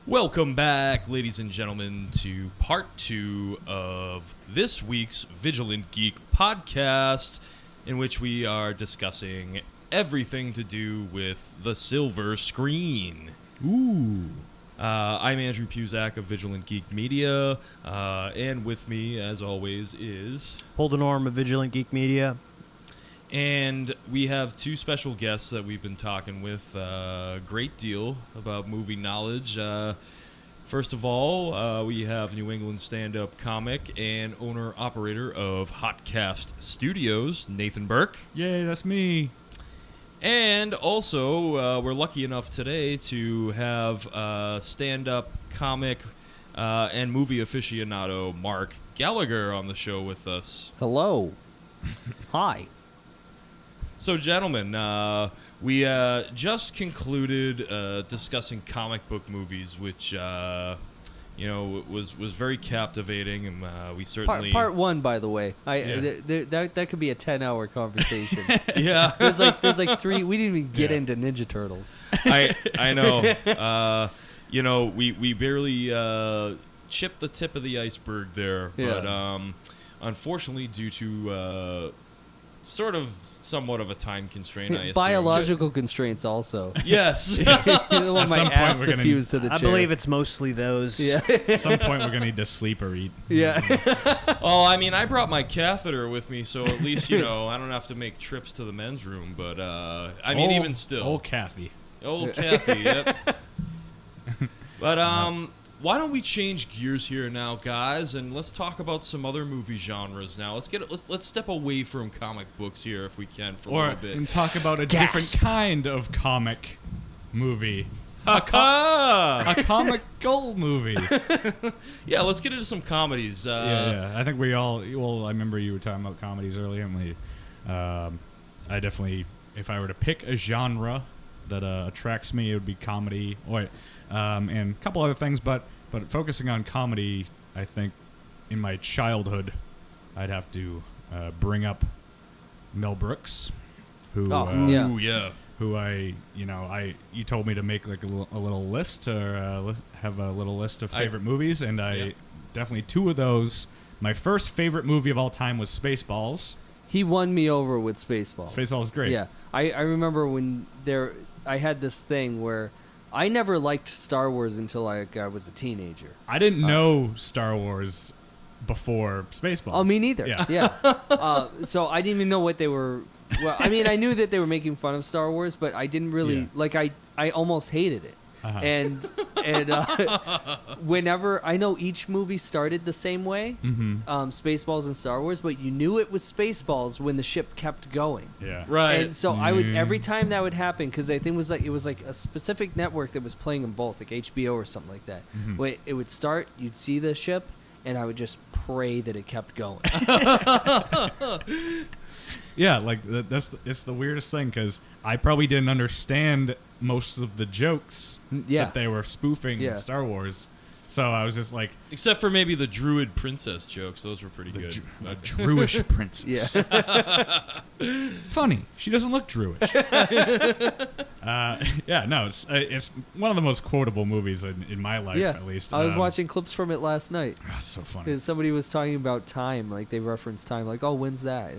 Welcome back, ladies and gentlemen, to part 2 of this week's Vigilant Geek podcast, in which we are discussing everything to do with the silver screen. Ooh. I'm Andrew PUZAK of Vigilant Geek Media, and with me, as always, is... HOLDEN ORME of Vigilant Geek Media. And we have 2 special guests that we've been talking with a great deal about movie knowledge. First of all, we have New England stand-up comic and owner-operator of Hotcast Studios, Nathan Burke. Yay, that's me. And also, we're lucky enough today to have stand-up comic and movie aficionado Mark Gallagher on the show with us. Hello. Hi. So, gentlemen, we just concluded discussing comic book movies, which was very captivating, and we certainly Part 1, by the way. That could be a 10-hour conversation. Yeah, there's like 3. We didn't even get into Ninja Turtles. I know. We barely chipped the tip of the iceberg there, but unfortunately, due to sort of somewhat of a time constraint, I assume. Biological constraints also. Yes. You don't want my ass to fuse to the chair. I believe it's mostly those. Yeah. At some point, we're going to need to sleep or eat. Yeah. Oh, I mean, I brought my catheter with me, so at least, I don't have to make trips to the men's room, but, even still. Old Kathy. Old Kathy, yep. But, why don't we change gears here now, guys, and let's talk about some other movie genres now. Let's step away from comic books here if we can for a little bit. And talk about a different kind of comic movie. A comical movie. Yeah, let's get into some comedies. I think we all. Well, I remember you were talking about comedies earlier, and I definitely, if I were to pick a genre that attracts me, it would be comedy. And a couple other things, but focusing on comedy, I think in my childhood, I'd have to bring up Mel Brooks, who you told me to make like a little list or have a little list of favorite movies, and I definitely 2 of those. My first favorite movie of all time was Spaceballs. He won me over with Spaceballs. Spaceballs is great. Yeah. I remember when I had this thing where I never liked Star Wars until I was a teenager. I didn't know Star Wars before Spaceballs. Oh, me neither. Yeah. So I didn't even know what they were. Well, I mean, I knew that they were making fun of Star Wars, but I didn't really I almost hated it. Uh-huh. And whenever I know each movie started the same way, Spaceballs and Star Wars, but you knew it was Spaceballs when the ship kept going. Yeah. Right. And so I would every time that would happen, because I think it was like a specific network that was playing them both, like HBO or something like that. When it would start, you'd see the ship, and I would just pray that it kept going. Yeah, like it's the weirdest thing, because I probably didn't understand most of the jokes that they were spoofing in Star Wars. So I was just like... Except for maybe the druid princess jokes. Those were pretty good. A Druish princess. Yeah. Funny. She doesn't look Druish. It's one of the most quotable movies in my life, at least. I was watching clips from it last night. Oh, it's so funny. Because somebody was talking about time. Like, they referenced time. Like, oh, when's that?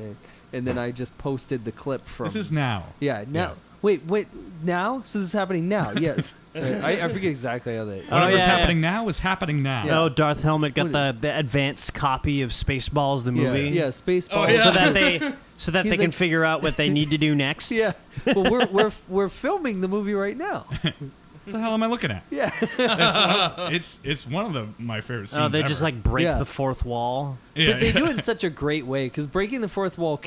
And then I just posted the clip from... This is now. Yeah, now. Yeah. Wait, now? So this is happening now? Yes. I forget exactly how they... Whatever's happening now is happening now. Yeah. Oh, Darth Helmet got the advanced copy of Spaceballs, the movie. Yeah, Spaceballs. Oh, yeah. So that they can figure out what they need to do next. Yeah. Well, we're filming the movie right now. What the hell am I looking at? Yeah. It's one of my favorite scenes. Oh, they just ever. like break the fourth wall. Yeah, But they do it in such a great way, because breaking the fourth wall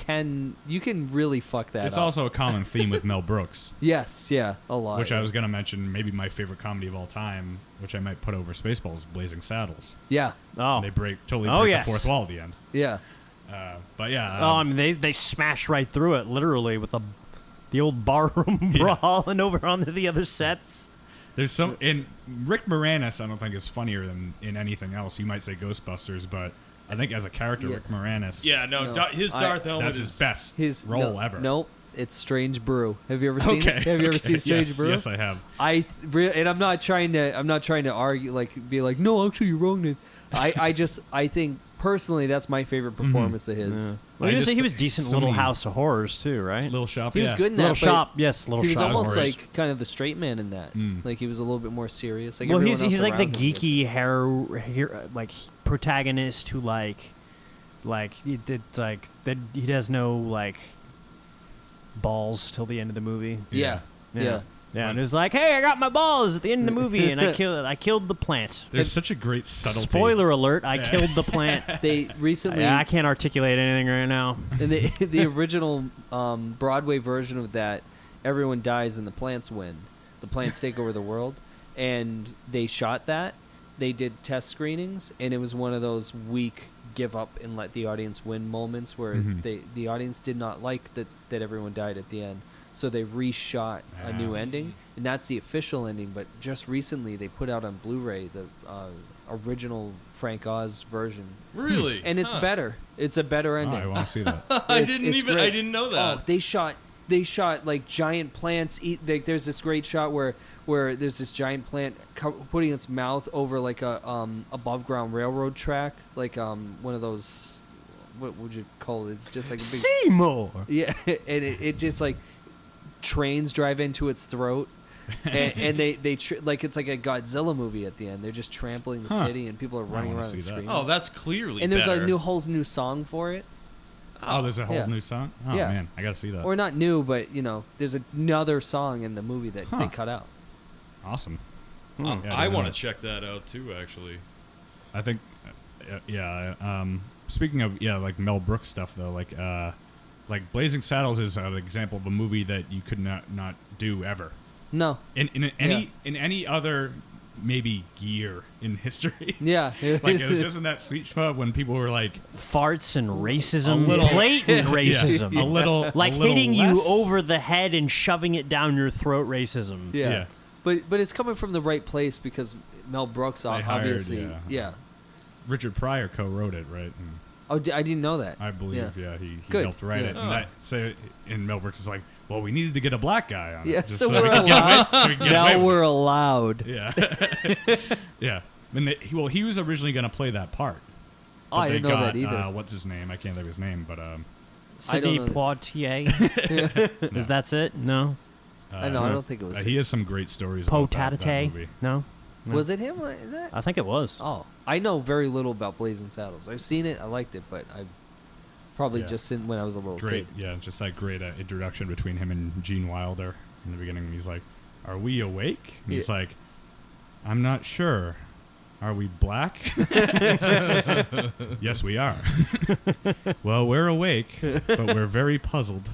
you can really fuck that It's up. also a common theme with Mel Brooks. Yes, yeah, a lot. Which I was going to mention, maybe my favorite comedy of all time, which I might put over Spaceballs, Blazing Saddles. Yeah. Oh. They totally break the fourth wall at the end. Yeah. But yeah. I mean, they smash right through it, literally, with the old barroom brawl and over onto the other sets. There's some in Rick Moranis. I don't think is funnier than in anything else. You might say Ghostbusters, but I think as a character, Rick Moranis. Yeah, his Darth Helmet that's is his best His role ever. Nope. It's Strange Brew. Have you ever seen it? Have you ever seen Strange yes, Brew? Yes, I have. And I'm not trying to argue, like, be like, no, actually you're wrong. I think personally that's my favorite performance of his. Yeah. Well, he was decent in so Little many- House of Horrors too, right? Little Shop. He was good in that. Little but Shop, yes, Little He was Shop. almost Horrors. like kind of the straight man in that. Mm. Like he was a little bit more serious. Like Well, everyone else he's like the around him was. geeky like protagonist who like it's like that he has no like balls till the end of the movie. Yeah. Yeah, and it was like, hey, I got my balls at the end of the movie, and I killed the plant. There's such a great subtlety. Spoiler alert: I killed the plant. They recently. I can't articulate anything right now. In the original Broadway version of that, everyone dies and the plants win. The plants take over the world, and they shot that. They did test screenings, and it was one of those weak give up and let the audience win moments where the audience did not like that everyone died at the end. So they reshot a new ending, and that's the official ending. But just recently, they put out on Blu-ray the original Frank Oz version. Really? And it's better. It's a better ending. I want to see that. I It's didn't great. know that. Oh, they shot like giant plants. There's this great shot where there's this giant plant putting its mouth over like a above ground railroad track, like one of those. What would you call it? It's just like a big Seymour. Yeah, and it just like trains drive into its throat. and they like it's like a Godzilla movie at the end. They're just trampling the city, and people are running wanna around and see that. screaming. Oh, that's clearly and there's better. a whole new song for it. Oh, there's a whole Yeah. new song? Oh, Yeah. man. I got to see that. Or not new, but there's another song in the movie that they cut out. Awesome. I Yeah, I want to know. check that out too. Actually, I think, speaking of, like Mel Brooks stuff, though, like Blazing Saddles is an example of a movie that you could not do ever. No. In any other maybe year in history. Yeah. Like it was just in that sweet spot when people were like Farts and racism, A little- blatant racism, a little like a little hitting you less- over the head and shoving it down your throat racism. Yeah. Yeah. But it's coming from the right place because Mel Brooks They hired, obviously. yeah. Richard Pryor co-wrote it, right? And Oh, I didn't know that. I believe, he Good. helped write Yeah. it. And Mel Brooks is like, well, we needed to get a black guy on Yeah, it. just so we we're could get away- so we could get away Now with we're allowed. it. Yeah. Yeah. And he was originally going to play that part. Oh, I But didn't they know got, that either. what's his name? I can't think of his name, but Sidney know that. Poitier. Is that it? No. I know. I don't think it was. he has some great stories about that Potatate? movie. No. Was it him? That? I think it was. Oh, I know very little about Blazing Saddles. I've seen it. I liked it, but I probably Yeah. just seen when I was a little Great, kid. yeah, just that great introduction between him and Gene Wilder in the beginning. He's like, "Are we awake?" And he's like, "I'm not sure. Are we black?" Yes, we are. Well, we're awake, but we're very puzzled.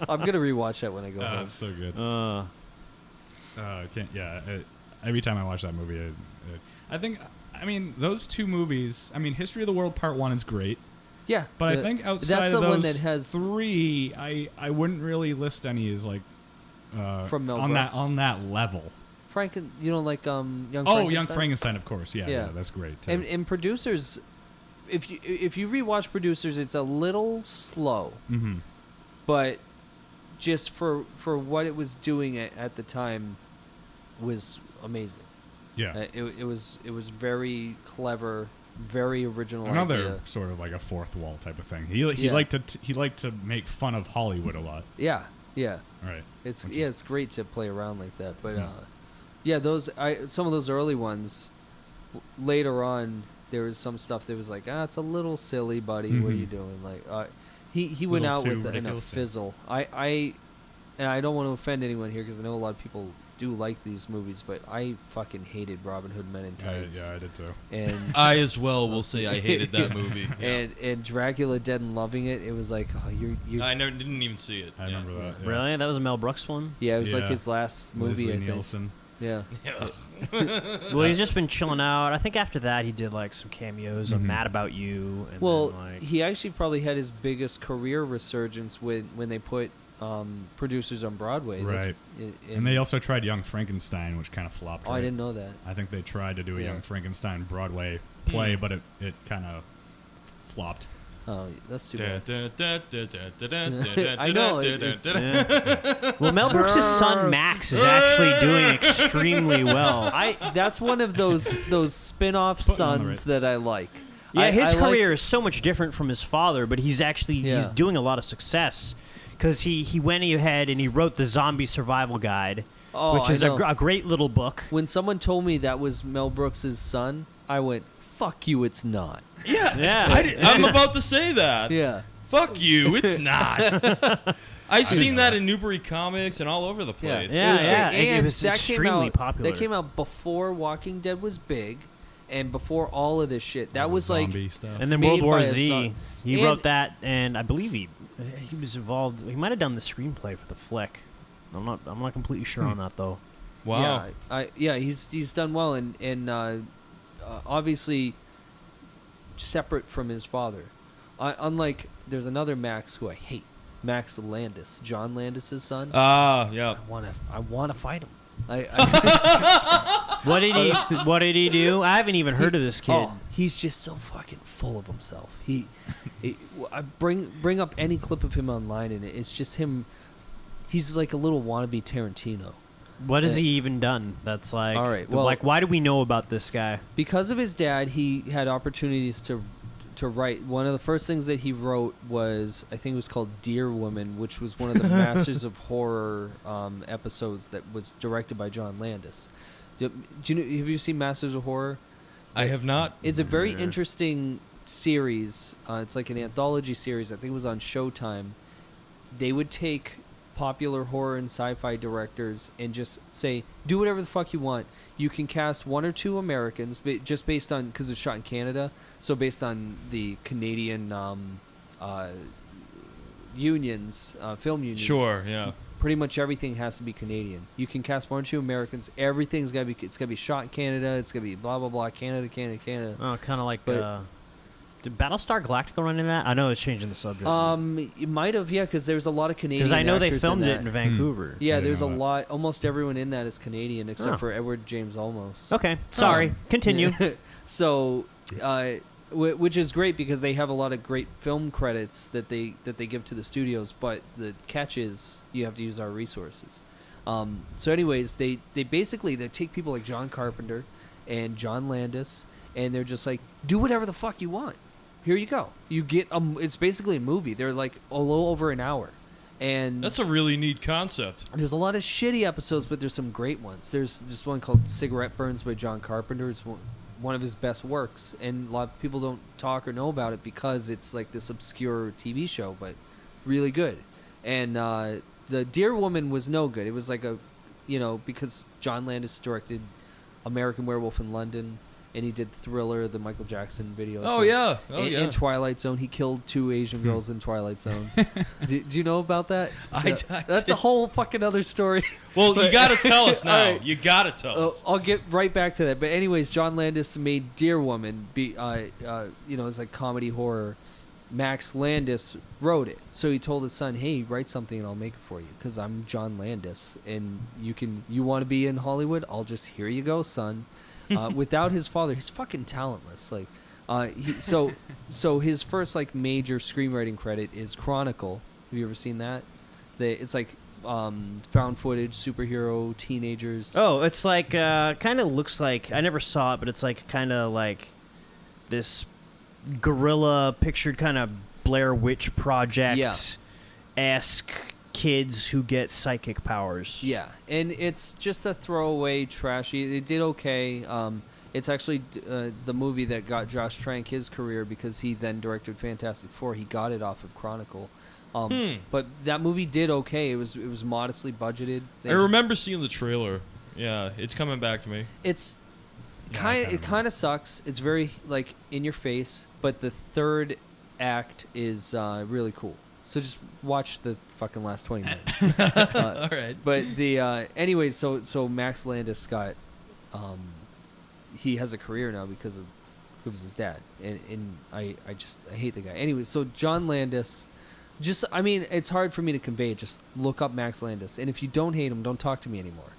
I'm gonna rewatch that when I go home. It's so good. Uh, Every time I watch that movie, I think, those two movies. History of the World Part 1 is great. Yeah, But I think outside that's of the those one that has three, I wouldn't really list any as like From Mel on Brooks. that level. You don't like Young Oh, Frankenstein? Young Frankenstein, of course. Yeah, Yeah. that's great too. And Producers, if you rewatch Producers, it's a little slow, Mm-hmm. but just for what it was doing at the time was amazing. Yeah, It was very clever, very original another idea. sort of like a fourth wall type of thing. He Yeah. liked to make fun of Hollywood a lot. Yeah. Right. It's Which is- it's great to play around like that. But Yeah. some of those early ones. Later on, there was some stuff that was like, it's a little silly, buddy. What are you doing? Like, he went Little out too with in a ridiculous. fizzle. And I don't want to offend anyone here because I know a lot of people do like these movies, but I fucking hated Robin Hood Men in Tights. Yeah, I did too. And I as well will say I hated that movie. Yeah. and Dracula Dead and Loving It. It was like, you're I didn't even see it. I remember that. Yeah. Really? That was a Mel Brooks one? yeah, it was like Yeah. his last movie. Leslie I think. Nielsen. Yeah. Yeah. Well, he's just been chilling out. I think after that he did like some cameos on Mad About You. And Well, then, like, he actually probably had his biggest career resurgence when they put Producers on Broadway. Right. And they also tried Young Frankenstein, which kind of flopped. Oh, I right? didn't know that. I think they tried to do a Yeah. Young Frankenstein Broadway play, but it kind of flopped. Oh, that's too bad. I I know, Well, Mel Brooks' son Max is actually doing extremely well. That's one of those spin-off Putting on the sons Ritz. that I like. Yeah, his I like- career is so much different from his father, but he's actually he's Yeah. doing a lot of success because he went ahead and he wrote the Zombie Survival Guide, Oh, which I is know. a great little book. When someone told me that was Mel Brooks' son, I went, "Fuck you, it's not." Yeah. I'm about to say that. Yeah. Fuck you, it's not. I've seen that in Newbury Comics and all over the place. Yeah, It was yeah. great. It And was that extremely popular. That came out before Walking Dead was big, and before all of this shit. That was like, zombie stuff. And then made World War by a Z, son. he And- wrote that, and I believe he was involved. He might have done the screenplay for the flick. I'm not completely sure on that though. Wow. he's done well, and obviously separate from his father. Unlike there's another Max who I hate, Max Landis, John Landis' son. Yeah. I wanna fight him. What did he do? I haven't even heard of this kid. Oh, he's just so fucking full of himself. I bring up any clip of him online, and it's just him. He's like a little wannabe Tarantino. What has he even done? That's like, All right, well- like, why do we know about this guy? Because of his dad, he had opportunities to write. One of the first things that he wrote was, I think it was called Dear Woman, which was one of the Masters of Horror episodes that was directed by John Landis. Do you know, have you seen Masters of Horror? I have not. It's a very interesting series. It's like an anthology series. I think it was on Showtime. They would take popular horror and sci-fi directors and just say, do whatever the fuck you want. You can cast one or two Americans, just based on, because it's shot in Canada, so based on the Canadian unions, film unions. Sure, yeah. Pretty much everything has to be Canadian. You can cast one or two Americans. Everything's got to be. It's got to be shot in Canada. It's got to be blah blah blah. Canada. Oh, kind of like. But- Did Battlestar Galactica run into that? I know it's changing the subject. It might have, yeah, because there's a lot of Canadian. Because I know they actors filmed in it that. in Vancouver. Yeah, I didn't there's a know that. lot. Almost everyone in that is Canadian, except Oh. for Edward James Olmos. Okay, sorry. Continue. So, which is great because they have a lot of great film credits that they give to the studios. But the catch is you have to use our resources. So, anyways, they basically they take people like John Carpenter and John Landis, and they're just like, do whatever the fuck you want. Here you go. You get it's basically a movie. They're like a little over an hour, and That's a really neat concept. there's a lot of shitty episodes, but there's some great ones. There's this one called Cigarette Burns by John Carpenter. It's one of his best works, and a lot of people don't talk or know about it because it's like this obscure TV show, but really good. And the Dear Woman was no good. It was like because John Landis directed American Werewolf in London, and he did Thriller, the Michael Jackson video. Oh, yeah. Oh, and, yeah. and Twilight Zone. He killed 2 Asian girls in Twilight Zone. do you know about that? I That's a whole fucking other story. Well, you got to tell us now. All right. You got to tell us. I'll get right back to that. But anyways, John Landis made Dear Woman. It's like comedy horror. Max Landis wrote it, so he told his son, "Hey, write something and I'll make it for you, because I'm John Landis, and you want to be in Hollywood? I'll just here you go, son." Without his father, he's fucking talentless. Like, so his first like major screenwriting credit is Chronicle. Have you ever seen that? It's like found footage, superhero, teenagers. Oh, it's like kind of looks like, I never saw it, but it's like kind of like this guerrilla pictured kind of Blair Witch Project esque kids who get psychic powers. Yeah, and it's just a throwaway, trashy. It did okay. It's actually the movie that got Josh Trank his career, because he then directed Fantastic Four. He got it off of Chronicle. But that movie did okay. It was modestly budgeted. I remember seeing the trailer. Yeah, it's coming back to me. It's Yeah, it kind of sucks. It's very like in your face, but the third act is really cool. So just watch the fucking last 20 minutes. All right. But the anyways, so Max Landis got he has a career now because of his dad, and I hate the guy. Anyway, so John Landis, it's hard for me to convey. Just look up Max Landis, and if you don't hate him, don't talk to me anymore.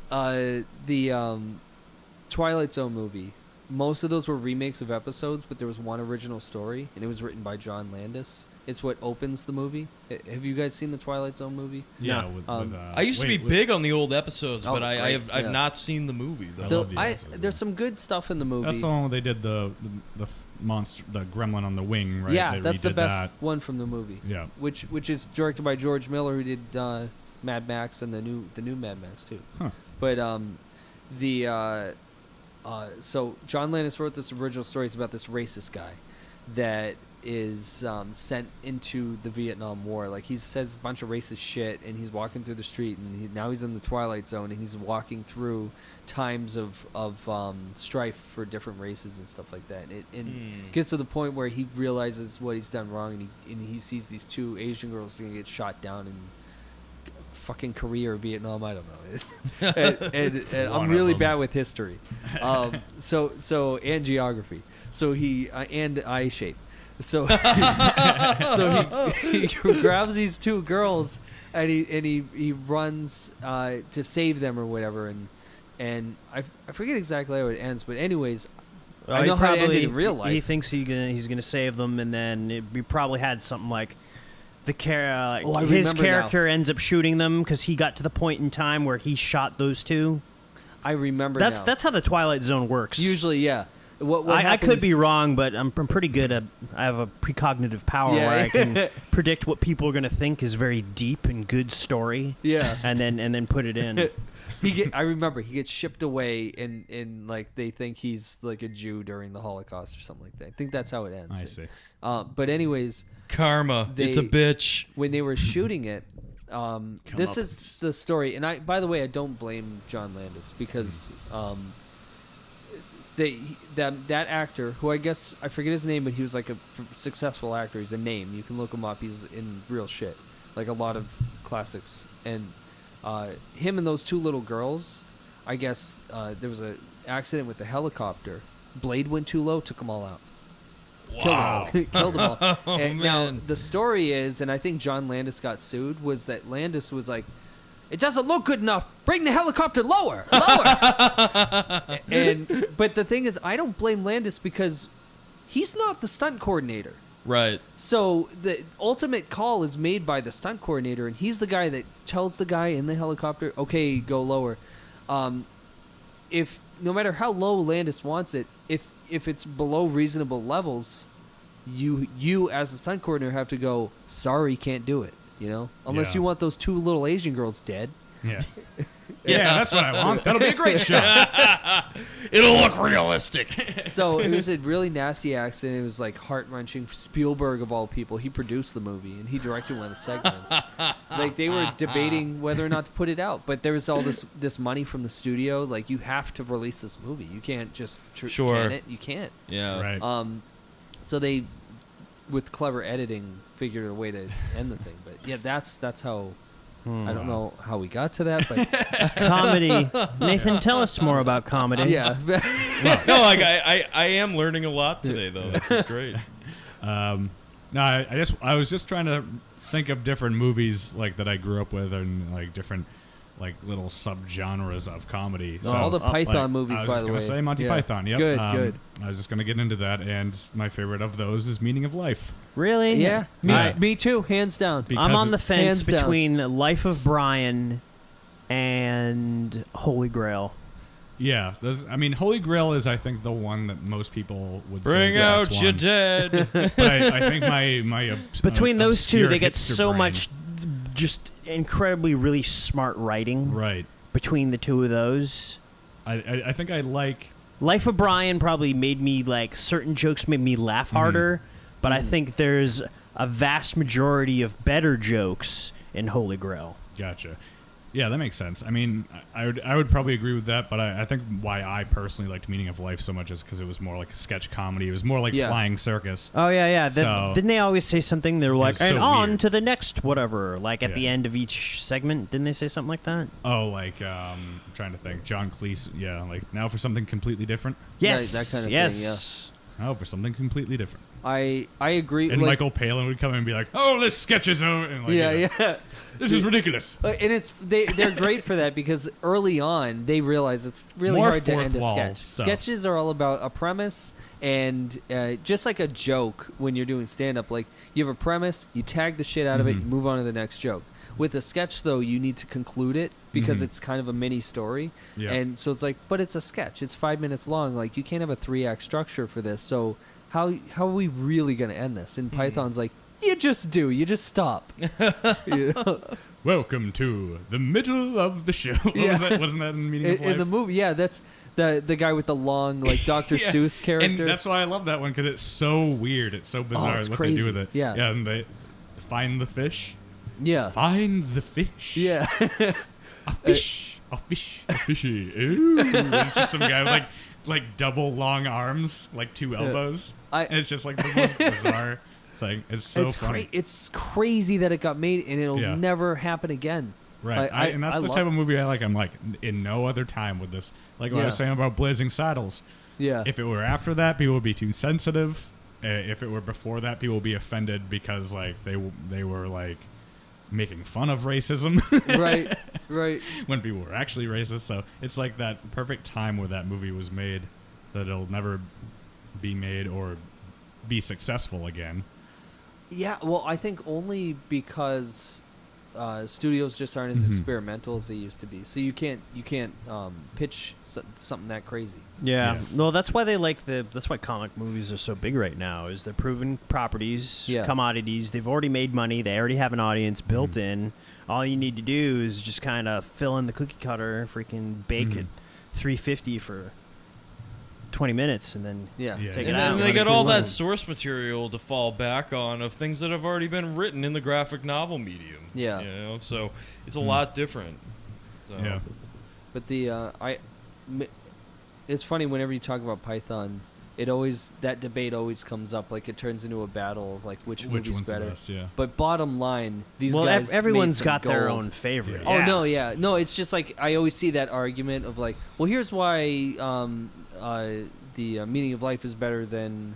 The Twilight Zone movie most of those were remakes of episodes, but there was one original story, and it was written by John Landis. It's what opens the movie. Have you guys seen the Twilight Zone movie? Yeah. No. I used to be big on the old episodes, Oh, but I've yeah. not seen the movie I though. love the episode, There's some good stuff in the movie. That's the one where they did the monster, the gremlin on the wing, right? Yeah, They that's the redid best that. one from the movie. Yeah. Which is directed by George Miller, who did Mad Max and the new Mad Max too. Huh. But so John Landis wrote this original story. It's about this racist guy that is sent into the Vietnam War. Like, he says a bunch of racist shit, and he's walking through the street, and now he's in the Twilight Zone, and he's walking through times of strife for different races and stuff like that. And gets to the point where he realizes what he's done wrong, and he sees these two Asian girls going to get shot down in fucking Korea or Vietnam, I don't know. and I'm really bad with history, so and geography. So he and eye shape. So he grabs these two girls and he runs to save them or whatever, and I forget exactly how it ends, but anyways, I know how it ended in real life. He thinks he's gonna save them, and then we probably had something like his character ends up shooting them because he got to the point in time where he shot those two. I remember. That's how the Twilight Zone works. Usually, yeah. What I could be wrong, but I'm pretty good at. I have a precognitive power where I can predict what people are going to think is very deep and good story. Yeah, and then put it in. I remember he gets shipped away, and like they think he's like a Jew during the Holocaust or something like that. I think that's how it ends. I see. But anyways, Karma. It's a bitch. When they were shooting it, this is the story. And by the way, I don't blame John Landis because. That actor, who I guess I forget his name, but he was like a successful actor. He's a name. You can look him up. He's in real shit, like a lot of classics. And him and those two little girls, I guess there was an accident with the helicopter. Blade went too low, took them all out. Wow. Killed them all. And now man. the story is, and I think John Landis got sued, was that Landis was like, it doesn't look good enough. Bring the helicopter lower. But the thing is, I don't blame Landis because he's not the stunt coordinator. Right. So the ultimate call is made by the stunt coordinator, and he's the guy that tells the guy in the helicopter, "Okay, go lower." If no matter how low Landis wants it, if it's below reasonable levels, you as a stunt coordinator have to go, "Sorry, can't do it." You know, unless you want those two little Asian girls dead. Yeah. Yeah, that's what I want. That'll be a great shot. It'll look realistic. So it was a really nasty accident. It was like heart-wrenching. Spielberg, of all people, he produced the movie and he directed one of the segments. Like, they were debating whether or not to put it out, but there was all this money from the studio. Like, you have to release this movie. You can't just can it. You can't. Yeah. Right. So they, with clever editing, figured a way to end the thing. But yeah, that's how. I don't know how we got to that, but Comedy. Nathan, tell us more about comedy. yeah. No, I am learning a lot today, though. This is great. No, I was just trying to think of different movies like that I grew up with, and like different like little subgenres of comedy. So, all the Python movies, by the way. I was just gonna say Monty Python. Yep. Good. I was just gonna get into that, and my favorite of those is Meaning of Life. Really? Yeah. Me too. Hands down. Because I'm on the it's- fence Hands down. between Life of Brian and Holy Grail. Yeah, Holy Grail is, I think, the one that most people would say Bring is the out best your one. dead. But I think my Between those two, obscure they get hipster so brain. much just incredibly really smart writing Right. between the two of those. I think I like. Life of Brian probably made me, like, certain jokes made me laugh harder, but I think there's a vast majority of better jokes in Holy Grail. Gotcha. Yeah, that makes sense. I mean, I would probably agree with that, but I think why I personally liked Meaning of Life so much is because it was more like a sketch comedy. It was more like Flying Circus. Oh, yeah. So- Didn't they always say something? They were like, was and so on weird. to the next whatever, like at the Yeah. end of each segment. Didn't they say something like that? Oh, like I'm trying to think. John Cleese. Yeah, like now for something completely different. Yes. that kind of yes. Oh, for something completely different. I agree. And like, Michael Palin would come in and be like, "Oh, this sketch is over." And like, yeah. This is ridiculous. And they're great for that because early on they realize it's really More hard to fourth end a wall sketch. stuff. Sketches are all about a premise and just like a joke when you're doing stand-up. Like you have a premise, you tag the shit out of it, you move on to the next joke. With a sketch, though, you need to conclude it because it's kind of a mini story. Yeah. And so it's like, but it's a sketch. It's 5 minutes long. Like, you can't have a 3-act structure for this. So how are we really going to end this? And Python's like, you just do. You just stop. Welcome to the middle of the show. What was that? Wasn't that in Meaning of Life? In the movie, yeah, that's the guy with the long, like, Dr. Seuss character. And that's why I love that one, because it's so weird. It's so bizarre it's what crazy. they do with it. Yeah. Yeah, and they find the fish. Yeah. Find the fish. Yeah. A fish. A fish. A fishy. Ooh. And it's just some guy with like double long arms, like 2 elbows. And it's just like the most bizarre thing. It's so funny. It's crazy that it got made, and it'll never happen again. Right. And that's the type of movie I like. I'm like, in no other time would this. Like what I was saying about Blazing Saddles. Yeah. If it were after that, people would be too sensitive. If it were before that, people would be offended because like they were like making fun of racism. Right. When people were actually racist. So it's like that perfect time where that movie was made that it'll never be made or be successful again. Yeah, well, I think only because studios just aren't as experimental as they used to be. So you can't pitch something that crazy. Yeah. Well, that's why that's why comic movies are so big right now. Is they're proven properties, commodities. They've already made money. They already have an audience built in. All you need to do is just kind of fill in the cookie cutter, freaking bake it 350 for 20 minutes, and then take it and out. then they got all that source material to fall back on of things that have already been written in the graphic novel medium. Yeah. You know, so it's a lot different. So. Yeah. But it's funny whenever you talk about Python, that debate always comes up. Like it turns into a battle of like which movie's one's better. the best, yeah. But bottom line, these guys everyone's made got some their gold. own favorite. Oh no, it's just like I always see that argument of like, well, here's why the Meaning of Life is better than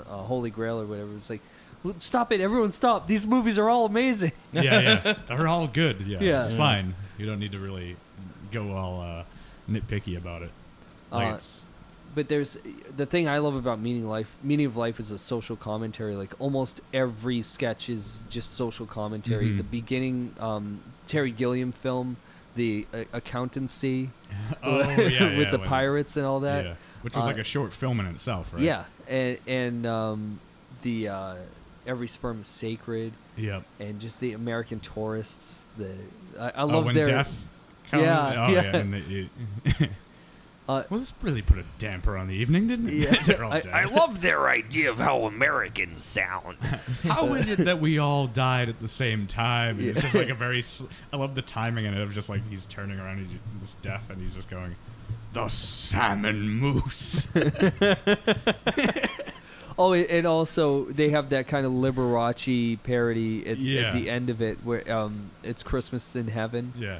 Holy Grail or whatever. It's like, well, stop it, everyone, stop! These movies are all amazing. Yeah, they're all good. Yeah, it's Yeah. fine. You don't need to really go all nitpicky about it. Like But there's the thing I love about Meaning of Life is a social commentary. Like almost every sketch is just social commentary. The beginning Terry Gilliam film, the accountancy with the pirates and all that. Yeah. Which was like a short film in itself, right? Yeah, and the Every Sperm is Sacred. Yep. And just the American Tourists. I love when their death comes. Well, this really put a damper on the evening, didn't it? Yeah. They're all dead. I love their idea of how Americans sound. How is it that we all died at the same time? And it's just like a very. I love the timing in it of just like he's turning around, he's deaf, and he's just going, "The salmon moose." Oh, and also they have that kind of Liberace parody at the end of it, where it's Christmas in Heaven. Yeah.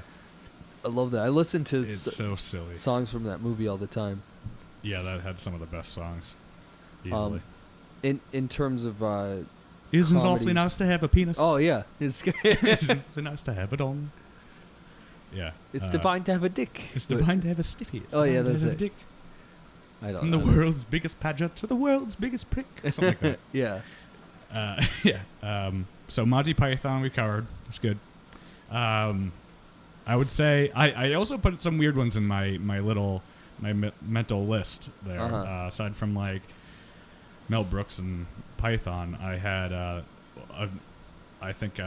I love that. I listen to It's so silly. songs from that movie all the time. Yeah, that had some of the best songs. Easily. In terms of Isn't it awfully comedies. nice to have a penis? Oh yeah, it's Isn't it nice to have it on? Yeah. it's divine to have a dick. It's divine to have a stiffy. It's Oh, yeah, divine to that's have a it. dick. I don't From know. the world's biggest pageant to the world's biggest prick. Something like that. Yeah. Yeah. So Monty Python we covered. It's good. I would say I also put some weird ones in my mental list there. Aside from like Mel Brooks and Python, I had I think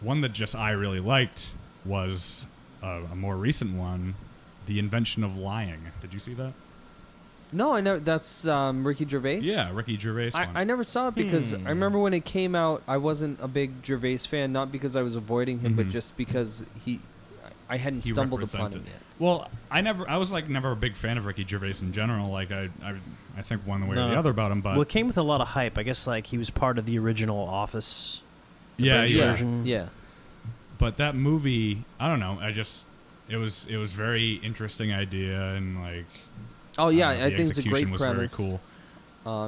one that just I really liked was a more recent one, The Invention of Lying. Did you see that? No, I know that's Ricky Gervais. Yeah, Ricky Gervais one. I never saw it because I remember when it came out, I wasn't a big Gervais fan, not because I was avoiding him, but just because I hadn't stumbled upon him yet. Well, I was like never a big fan of Ricky Gervais in general. Like I think one way or the other about him, but Well, it came with a lot of hype. I guess like he was part of the original Office. yeah. version. Yeah. But that movie, I don't know. It was very interesting idea and like. Oh yeah, the I think it's a execution great was premise. very cool.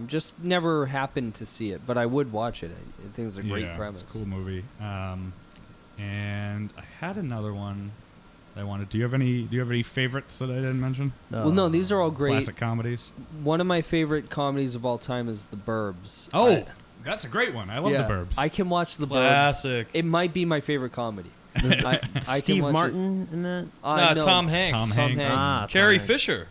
Just never happened to see it, but I would watch it. I think it's a great premise. It's a cool movie. And I had another one that I wanted. Do you have any favorites that I didn't mention? Well, no, these are all great. Classic comedies. One of my favorite comedies of all time is The Burbs. Oh, that's a great one. I love The Burbs. I can watch The Classic. Burbs. It might be my favorite comedy. I Steve can watch Martin in that? it. No, Tom Hanks. Tom Tom Hanks. Hanks. Carrie Tom Hanks. Fisher.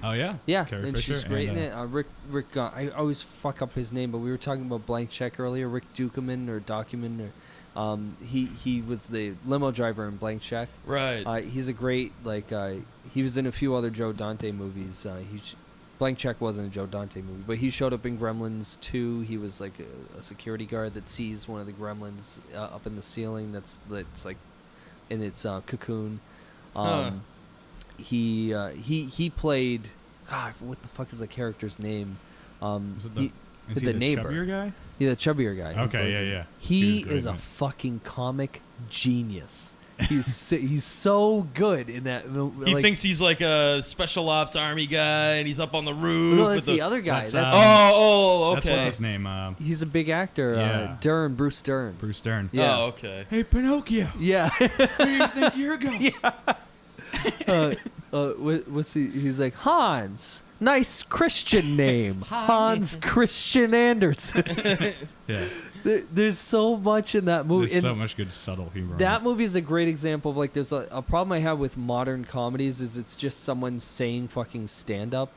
Oh yeah. Yeah, Carrie and Fisher she's great and, in it. Rick, I always fuck up his name, but we were talking about Blank Check earlier. Rick Dukeman or Document, or he was the limo driver in Blank Check. Right. He's a great he was in a few other Joe Dante movies. Blank Check wasn't a Joe Dante movie, but he showed up in Gremlins 2. He was like a security guard that sees one of the gremlins up in the ceiling. That's like in its cocoon. He played. God, what the fuck is the character's name? Is it the the neighbor. chubbier guy? Yeah, the chubbier guy. who Okay, plays yeah, it. yeah. He He was great is in a it. fucking comic genius. He's so good in that. He like, thinks he's like a special ops army guy, and he's up on the roof. no, with that's the other guy. that's, That's, Oh, That's okay. what's his name? he's a big actor. Yeah. Bruce Dern. Bruce Dern. Yeah. Oh, okay. Hey, Pinocchio. Yeah. Where do you think you're going? What's he? He's like Hans. Nice Christian name, Hans Christian Andersen. Yeah. There's so much in that movie. There's And so much good subtle humor. in that it. movie is a great example of like there's a problem I have with modern comedies is it's just someone saying fucking stand up.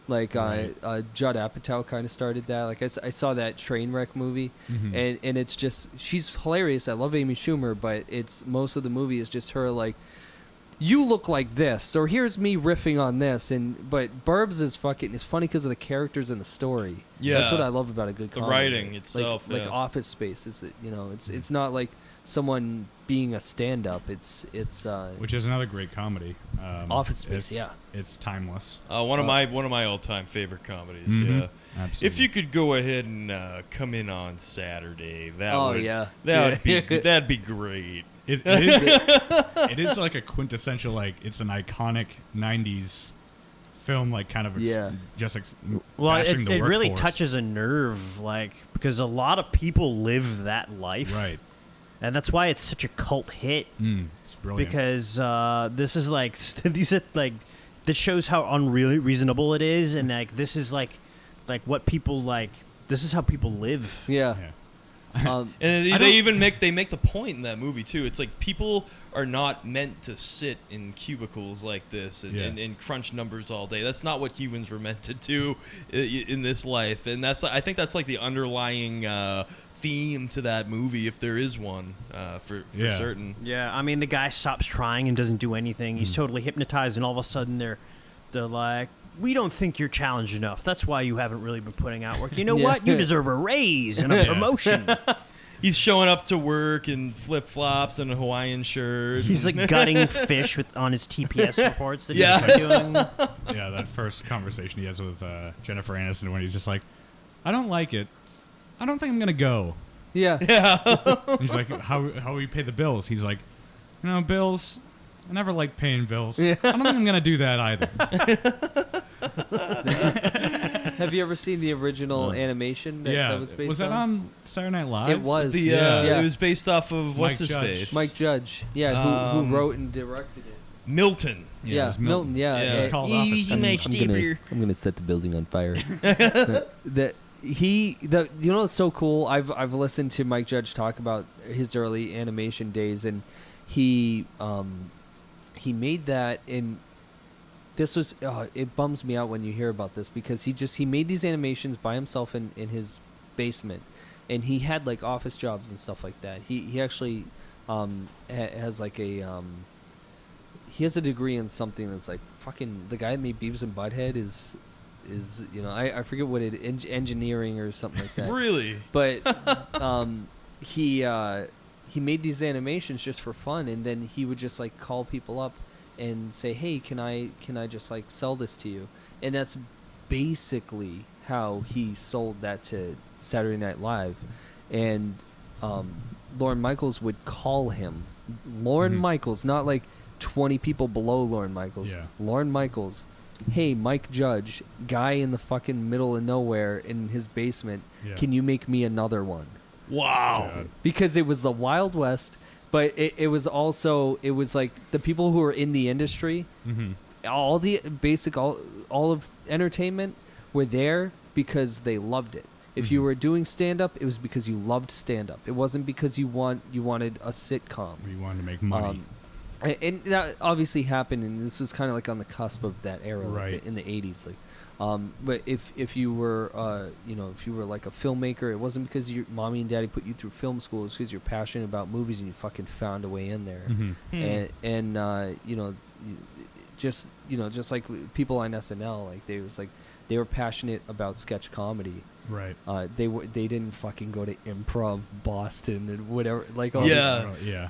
Like Right. Judd Apatow kind of started that. Like I saw that Trainwreck movie, Mhm. and it's just she's hilarious. I love Amy Schumer, but it's most of the movie is just her like, you look like this, or here's me riffing on this. But Burbs is fucking. It's funny because of the characters and the story. Yeah. That's what I love about a good The comedy. writing itself, like yeah. Office Space. It's not like someone being a stand up. It's Which is another great comedy. Office Space, it's- yeah. It's timeless. One of my all-time favorite comedies. Mhm. Yeah. Absolutely. If you could go ahead and come in on Saturday, that Oh, would yeah. that'd be great. It is. It is like a quintessential, like it's an iconic '90s film, like kind of just Well, bashing it the really workforce. touches a nerve, like, because a lot of people live that life. Right. And that's why it's such a cult hit. It's brilliant. Because this is like, these are like, this shows how unreasonable it is. And like, this is like what people like, this is how people live. yeah. Yeah. And they even make the point in that movie too. It's like people are not meant to sit in cubicles like this and crunch numbers all day. That's not what humans were meant to do in this life. And I think that's like the underlying theme to that movie, if there is one, for certain. Yeah, I mean, the guy stops trying and doesn't do anything. He's totally hypnotized, and all of a sudden they're like, we don't think you're challenged enough. That's why you haven't really been putting out work. You know Yeah. what? You deserve a raise and a promotion. He's showing up to work in flip-flops and a Hawaiian shirt. He's like gutting fish on his TPS reports that Yeah. he's doing. Yeah, that first conversation he has with Jennifer Aniston when he's just like, I don't like it. I don't think I'm gonna go. Yeah. And he's like, how will you pay the bills? He's like, bills. I never like paying bills. I don't think I'm gonna do that either. Have you ever seen the original animation that was based that on? on Saturday Night Live? It was. It was based off of what's his Judge. face? Mike Judge. Yeah, who wrote and directed it. Milton. Yeah, it Yeah, was Milton. Yeah, Yeah. It's called Office Space. I'm gonna set the building on fire. You know what's so cool? I've listened to Mike Judge talk about his early animation days, and he made that in. This was it bums me out when you hear about this because he made these animations by himself in his basement, and he had like office jobs and stuff like that. He actually has like a he has a degree in something that's like fucking the guy that made Beavis and Butthead is I forget what it engineering or something like that. Really? But he made these animations just for fun, and then he would just like call people up and say, hey, can I just like sell this to you? And that's basically how he sold that to Saturday Night Live. And Lorne Michaels would call him. Lorne Michaels, not like 20 people below Lorne Michaels. Yeah. Lorne Michaels hey, Mike Judge, guy in the fucking middle of nowhere in his basement, Yeah. can you make me another one? Wow. God. Because it was the Wild West, but it was also, it was like the people who were in the industry, Mm-hmm. all the basic, all of entertainment were there because they loved it. If you Mhm. were doing stand-up, it was because you loved stand-up. It wasn't because you wanted a sitcom. We wanted to make money. And that obviously happened, and this was kind of like on the cusp of that era, Right. like in the 80s. Like, but if you were, if you were like a filmmaker, it wasn't because your mommy and daddy put you through film school. It was because you're passionate about movies and you fucking found a way in there. Mhm. Just like people on SNL, like they were passionate about sketch comedy. Right. They didn't fucking go to Improv Boston and whatever, like all Yeah. Yeah.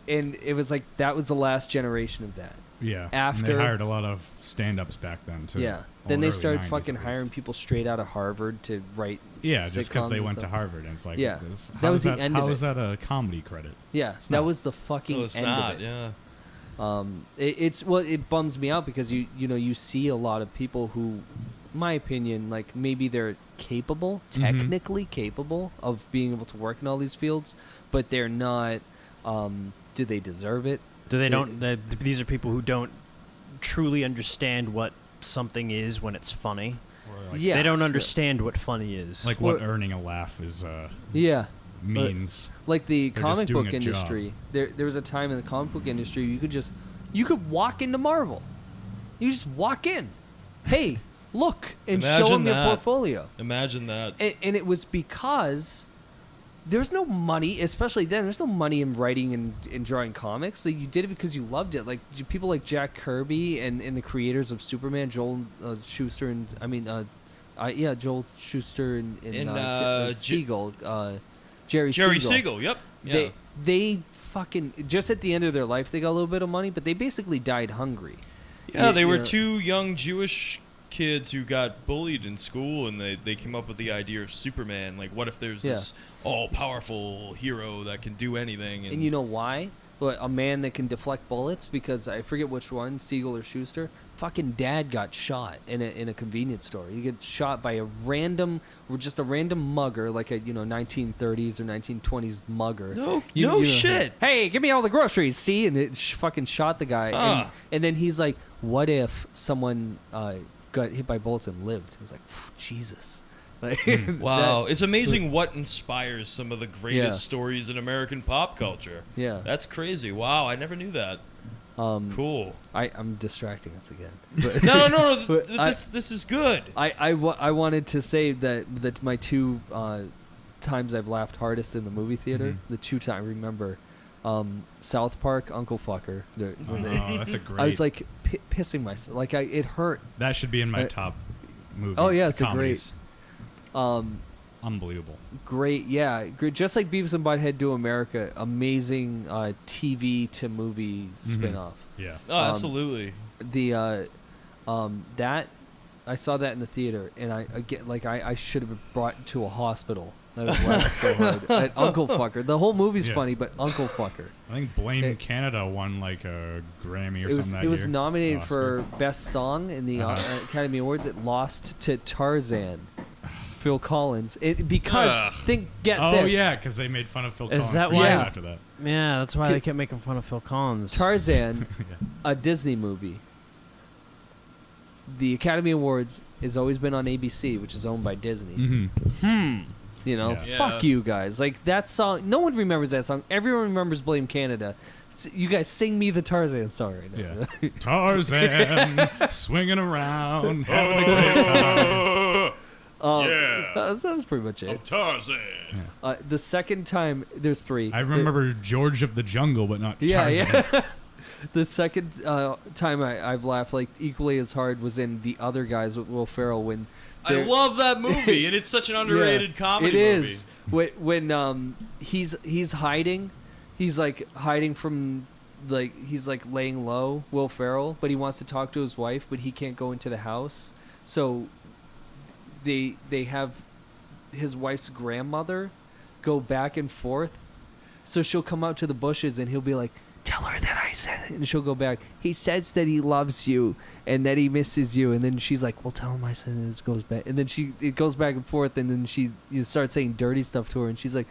and it was like that was the last generation of that. Yeah. And After- they hired a lot of stand-ups back then too. Yeah. Well, Then they early started 90s fucking at hiring least. people straight out of Harvard to write. Yeah, just because sitcoms they and went to stuff. Harvard, and it's like, Yeah. this- That how was is the end of How it. is that a comedy credit? Yeah, It's that not. was the fucking No, it's end not. of it. Yeah. It bums me out because you see a lot of people who, my opinion, like maybe they're capable, Mhm. technically capable of being able to work in all these fields, but they're not. Do they deserve it? These are people who don't truly understand what something is when it's funny. Or like, Yeah. They don't understand what funny is. like what Or- earning a laugh is Yeah. means. Like the They're just comic doing book a job. industry, there was a time in the comic book industry you could walk into Marvel, you just walk in, hey, look, and show Imagine them your that. portfolio, Imagine that. and it was because there's no money, especially then. There's no money in writing and drawing comics. Like, you did it because you loved it. Like people like Jack Kirby and the creators of Superman, Joel Schuster Joel Schuster and Siegel, Jerry Siegel. Yep. Yeah. They fucking just at the end of their life they got a little bit of money, but they basically died hungry. Yeah, they you were know- two young Jewish kids who got bullied in school, and they came up with the idea of Superman. Like, what if there's Yeah. this all-powerful hero that can do anything? And you know why? What, a man that can deflect bullets? Because I forget which one, Siegel or Schuster. Fucking dad got shot in a convenience store. He gets shot by a random mugger, like a 1930s or 1920s mugger. No You know, shit. Hey, give me all the groceries, see? And it fucking shot the guy. Huh. And then he's like, what if someone got hit by bullets and lived? He's like, Jesus. Like, Wow, it's amazing what inspires some of the greatest Yeah. stories in American pop culture. Yeah. That's crazy. Wow, I never knew that. Cool. I'm distracting us again. But No. But This is good. I wanted to say that my two times I've laughed hardest in the movie theater, Mhm. the two times I remember, South Park, Uncle Fucker. When they- Oh, that's a great. I was like pissing myself. Like it hurt. that should be in my I- top movie. Oh, yeah, it's a comedies. Um, Unbelievable. great, yeah, great. Just like Beavis and Butthead Do America, amazing TV to movie spinoff. Yeah. Oh, absolutely. The that I saw that in the theater, and I should have been brought to a hospital. I was laughing so hard. At Uncle Fucker. The whole movie's Yeah. funny, but Uncle Fucker. I think Blame It- Canada won like a Grammy or It was something that it was year. nominated Oscar. for Best Song in the Uh-huh. Academy Awards. It lost to Tarzan. Phil Collins. Because Ugh. get Oh this. yeah, because they made fun of Phil Is Collins that for why- years Yeah. after that. yeah, that's why they kept making fun of Phil Collins. Tarzan, Yeah. a Disney movie. The Academy Awards has always been on ABC, which is owned by Disney. Mm-hmm. You know, Yeah. fuck Yeah. you guys. Like that song, no one remembers that song. Everyone remembers Blame Canada. You guys sing me the Tarzan song right now. Yeah. Tarzan swinging around, having a great time. Yeah. That was pretty much it. Tarzan. The second time, there's three. I remember George of the Jungle, but not Tarzan. Yeah. The second time I've laughed like equally as hard was in The Other Guys with Will Ferrell when I love that movie, and it's such an underrated comedy It movie. is when he's hiding, he's like hiding from he's like laying low, Will Ferrell, but he wants to talk to his wife, but he can't go into the house, so they have his wife's grandmother go back and forth, so she'll come out to the bushes and he'll be like, tell her that I said it. And she'll go back, he says that he loves you and that he misses you. And then she's like, well, tell him I said it. It goes back. And then it goes back and forth. And then you start saying dirty stuff to her. And she's like,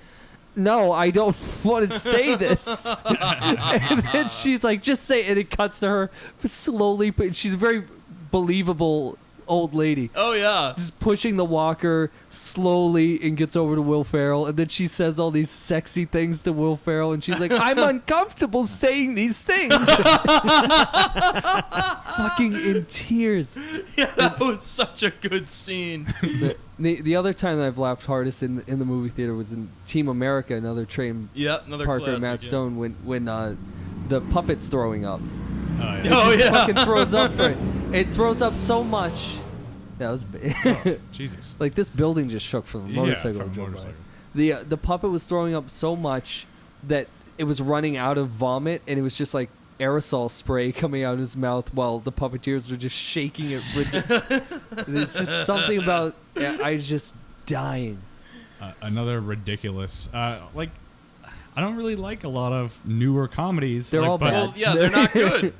no, I don't want to say this. And then she's like, just say it. And it cuts to her slowly. But she's a very believable old lady. Oh yeah. Just pushing the walker slowly and gets over to Will Ferrell, and then she says all these sexy things to Will Ferrell, and she's like, I'm uncomfortable saying these things. Fucking in tears. Yeah, that was such a good scene. The other time that I've laughed hardest in the movie theater was in Team America, another Trey Another Parker classic, and Matt Stone, when the puppet's throwing up. Oh, yeah. And she yeah. fucking throws up for it. It throws up so much. That was big. Oh, Jesus. Like this building just shook from the motorcycle. from it drove by. motorcycle. The puppet was throwing up so much that it was running out of vomit, and it was just like aerosol spray coming out of his mouth while the puppeteers were just shaking it. There's just something about I was just dying. Another ridiculous. I don't really like a lot of newer comedies. They're all bad. Well, yeah, they're not good.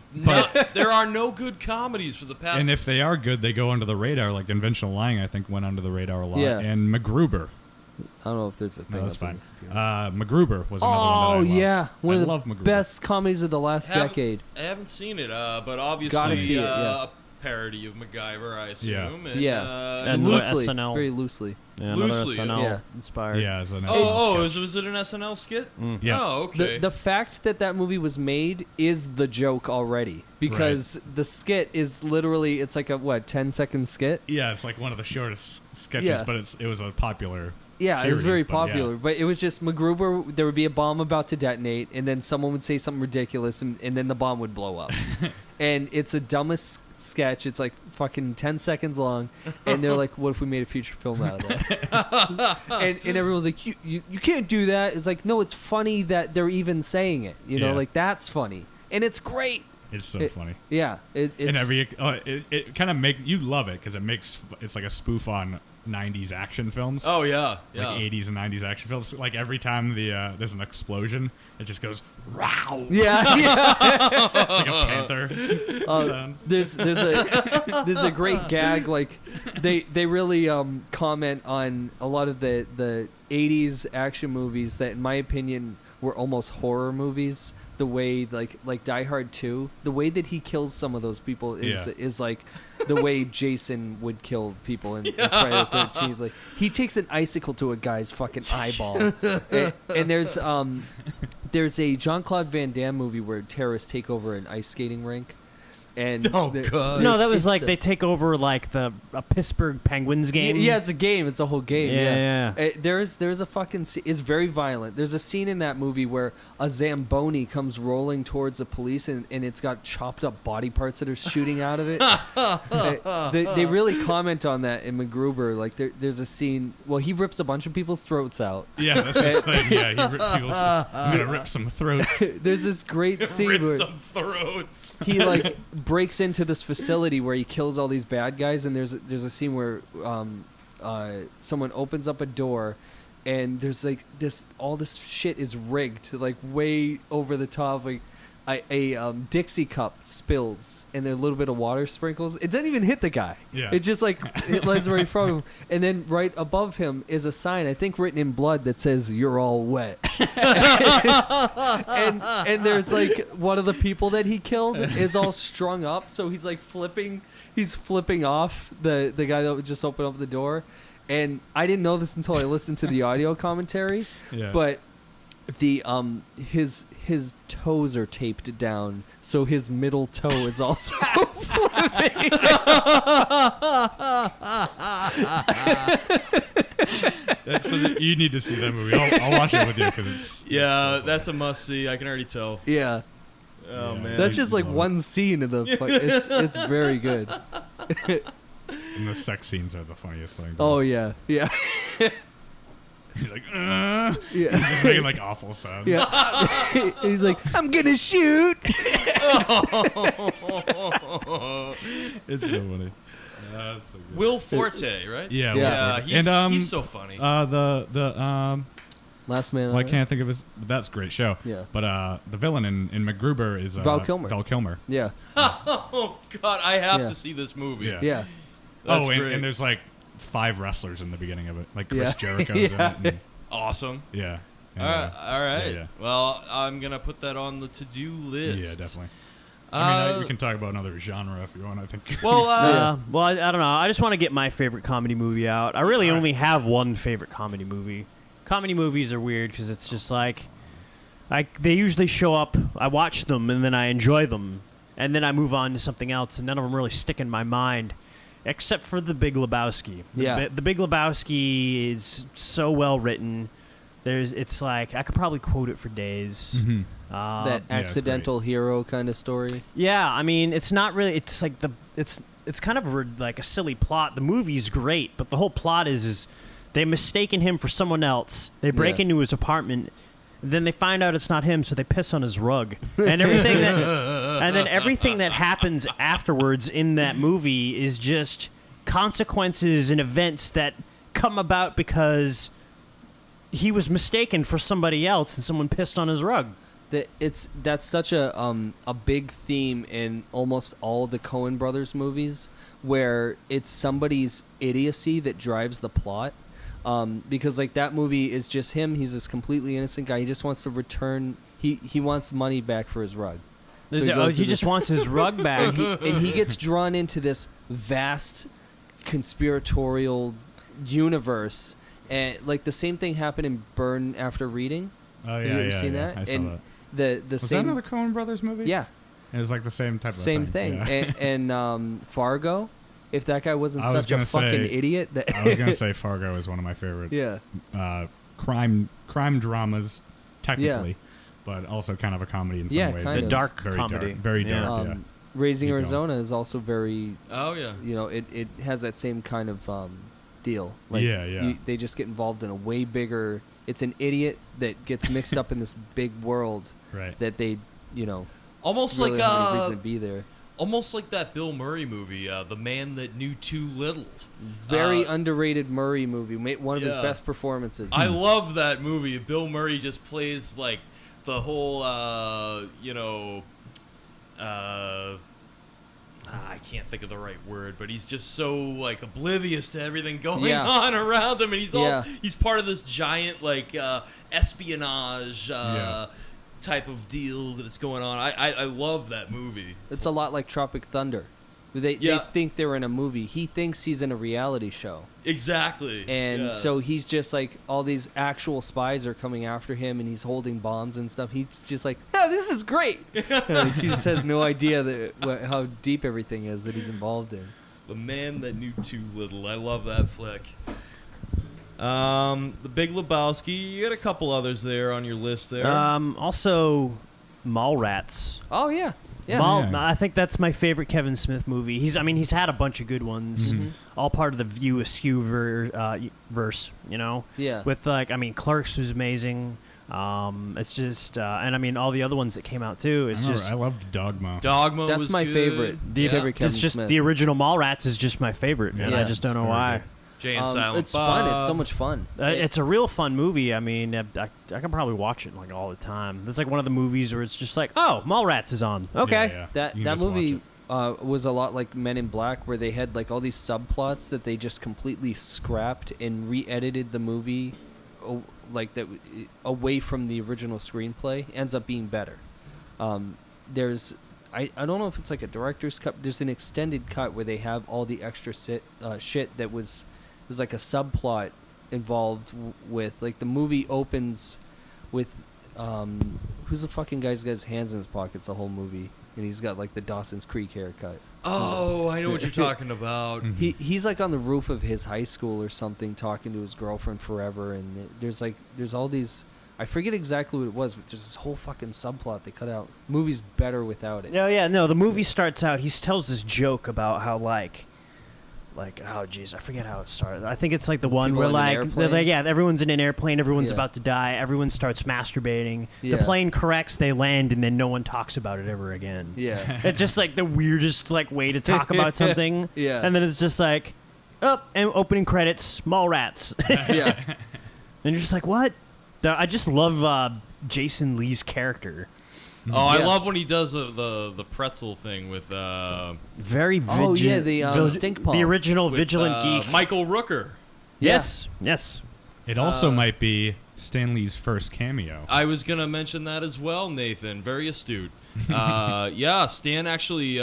There are no good comedies for the past. And if they are good, they go under the radar. Like Conventional Lying, I think, went under the radar a lot. Yeah. And MacGruber. I don't know if there's a thing. No, that's up on fine. the computer. MacGruber was another one that I Oh loved. yeah, one I of love the MacGruber. best comedies of the last decade. I haven't seen it, but obviously Gotta see it, yeah. a parody of MacGyver, I assume. Yeah. And, Yeah. And Loosely, SNL. very loosely. Yeah, another Loosely, SNL yeah. inspired. Yeah, as an was sketch. it an SNL skit? Yeah. Oh, okay. The fact that movie was made is the joke already, because the skit is literally, it's like a 10-second skit. Yeah, it's like one of the shortest sketches, Yeah. but it was a popular. Yeah, it was series, very but yeah. popular, but it was just MacGruber. There would be a bomb about to detonate, and then someone would say something ridiculous, and then the bomb would blow up. And it's the dumbest sketch. It's like fucking 10 seconds long, and they're like, "What if we made a feature film out of that?" and everyone's like, "You can't do that." It's like, no, it's funny that they're even saying it. You know, Yeah. like that's funny, and it's great. It's so funny. Yeah, it's And it kind of you love it because it's like a spoof on 90s action films. Oh yeah, Like yeah. 80s and 90s action films. Like every time there's an explosion, it just goes "Row!" yeah. It's like a panther sound. There's a great gag. Like they really comment on a lot of the 80s action movies that, in my opinion, were almost horror movies. The way like Die Hard 2, the way that he kills some of those people is like the way Jason would kill people in Friday the 13th. Like he takes an icicle to a guy's fucking eyeball. and there's a Jean-Claude Van Damme movie where terrorists take over an ice skating rink. And Oh, God. No, that was it's like they take over like a Pittsburgh Penguins game. Yeah, it's a game. It's a whole game. Yeah. There's a fucking. It's very violent. There's a scene in that movie where a Zamboni comes rolling towards the police, and it's got chopped up body parts that are shooting out of it. They really comment on that in MacGruber. Like there's a scene. Well, he rips a bunch of people's throats out. Yeah, that's his thing. Yeah, he rips people's. I'm gonna rip some throats. There's this great scene Rip where some throats. he like breaks into this facility where he kills all these bad guys, and there's a scene where someone opens up a door, and there's like all this shit is rigged like way over the top. Like a Dixie cup spills, and a little bit of water sprinkles. It doesn't even hit the guy. Yeah. It just like it lands right from him, and then right above him is a sign, I think written in blood, that says "You're all wet." and there's like one of the people that he killed is all strung up, so he's like flipping off the guy that would just open up the door. And I didn't know this until I listened to the audio commentary. Yeah. But the his toes are taped down, so his middle toe is also flipping. You need to see that movie. I'll watch it with you because it's Yeah, that's a must see. I can already tell. Yeah, Oh Yeah. man. that's just like love one scene of the. It's very good. and the sex scenes are the funniest thing. Oh yeah, yeah, He's like, yeah. he's making like awful sounds. Yeah. He's like, I'm gonna shoot. It's so funny. That's so good. Will Forte, right? Yeah, Yeah. Will Forte. He's so funny. Last Man on Well, I Earth. can't think of his. That's a great show. Yeah. But the villain in MacGruber is Val Kilmer. Val Kilmer. Yeah. Oh God, I have Yeah. to see this movie. Yeah. Yeah. That's Oh, great. and there's like 5 wrestlers in the beginning of it, like Chris Yeah. Jericho's Yeah. in it. And, Awesome. yeah. And, All right. yeah. Well, I'm gonna put that on the to-do list. Yeah, definitely. I mean, Uh, we can talk about another genre if you want. I think. Well, Well, I don't know. I just want to get my favorite comedy movie out. I really only have one favorite comedy movie. Comedy movies are weird because it's just like, they usually show up. I watch them and then I enjoy them, and then I move on to something else, and none of them really stick in my mind, except for The Big Lebowski. Yeah. The Big Lebowski is so well written. It's like I could probably quote it for days. Mhm. That yeah, it's accidental hero kind of story. Yeah, I mean, it's not really. It's like it's kind of like a silly plot. The movie's great, but the whole plot is they mistaken him for someone else. They break Yeah. into his apartment, then they find out it's not him, so they piss on his rug, and everything that happens afterwards in that movie is just consequences and events that come about because he was mistaken for somebody else and someone pissed on his rug. That's such a big theme in almost all the Coen brothers movies, where it's somebody's idiocy that drives the plot. Because like that movie is just him. He's this completely innocent guy. He just wants to return. He wants money back for his rug. So goes to He just this- wants his rug back. and he gets drawn into this vast conspiratorial universe, and like the same thing happened in Burn After Reading. Oh Have yeah, you ever yeah, seen yeah. that? I saw and that. the Was same that another Coen Brothers movie? yeah, It was like the same type of same thing. Yeah. And Fargo. If that guy wasn't I was such a gonna fucking say- idiot, that I was gonna say Fargo is one of my favorite yeah, crime dramas, technically, but also kind of a comedy in some Yeah, ways. kind It's a of. dark Very comedy. dark, very Yeah. dark. Yeah. Raising Keep going. Arizona is also very, oh yeah. it has that same kind of deal. Like Yeah, yeah. they just get involved in a way bigger. It's an idiot that gets mixed up in this big world Right. that they, Almost really like have any reason to be there. almost like that Bill Murray movie, The Man That Knew Too Little. Very Uh, underrated Murray movie. One of his yeah. best performances. I love that movie. Bill Murray just plays like the whole, I can't think of the right word, but he's just so like oblivious to everything going Yeah. on around him, and Yeah. he's part of this giant like espionage Yeah. type of deal that's going on. I love that movie. It's a lot like Tropic Thunder. They Yeah. think they're in a movie. He thinks he's in a reality show. Exactly. And yeah. so he's just like, all these actual spies are coming after him, and he's holding bombs and stuff. He's just like, yeah, this is great. Like, he just has no idea how deep everything is that he's involved in. The Man That Knew Too Little. I love that flick. The Big Lebowski. You got a couple others there on your list there. Also, Mallrats. Oh, yeah. Yeah. Mall, Yeah. I think that's my favorite Kevin Smith movie. He's had a bunch of good ones, all part of the View Askew verse, Yeah. With Clerks was amazing. It's just, and all the other ones that came out too. It's just I loved Dogma. Dogma That's was my good. favorite. Yeah. Favorite Kevin it's just Smith. the original Mallrats is just my favorite, and Yeah. I just don't know It's very why. good. Jay and Silent It's Bob. fun. It's so much fun. It's a real fun movie. I can probably watch it like all the time. It's like one of the movies where it's just like, oh, Mallrats is on. Okay. Yeah, yeah. That You can just watch movie it. was a lot like Men in Black, where they had like all these subplots that they just completely scrapped and re-edited the movie, away from the original screenplay. Ends up being better. There's I don't know if it's like a director's cut. There's an extended cut where they have all the extra shit that was like a subplot involved with, like, the movie opens with who's the fucking guy's got his hands in his pockets the whole movie, and he's got like the Dawson's Creek haircut. Oh, I know what you're talking about. He's like on the roof of his high school or something, talking to his girlfriend forever, and there's all these, I forget exactly what it was, but there's this whole fucking subplot they cut out. Movie's better without it. No, the movie starts out, he tells this joke about how oh geez, I forget how it started. I think it's like the one People where in an airplane? everyone's in an airplane, everyone's Yeah. about to die, everyone starts masturbating. The Yeah. plane corrects, they land, and then no one talks about it ever again. Yeah. It's just like the weirdest way to talk about something. Yeah. And then it's just like, and opening credits, Mallrats. Yeah. And you're just like, what? I just love Jason Lee's character. Oh, I Yeah. love when he does the pretzel thing with Very Oh, yeah, vigilant. the stink palm. The original with, Vigilant Geek. Michael Rooker. Yes. Yes. It also might be Stan Lee's first cameo. I was gonna mention that as well, Nathan. Very astute. Yeah, Stan actually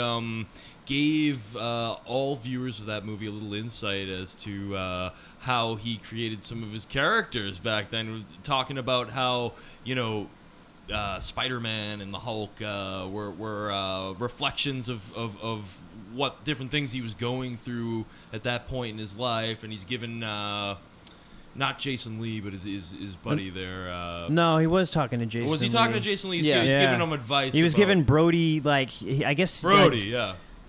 gave all viewers of that movie a little insight as to how he created some of his characters back then. Talking about how Spider-Man and the Hulk were reflections of what different things he was going through at that point in his life, and he's given. Not Jason Lee, but his buddy there. No, he was talking to Jason. Was he talking to Jason Lee? Yeah. He was Yeah. giving him advice. He was about giving Brody I guess Brody.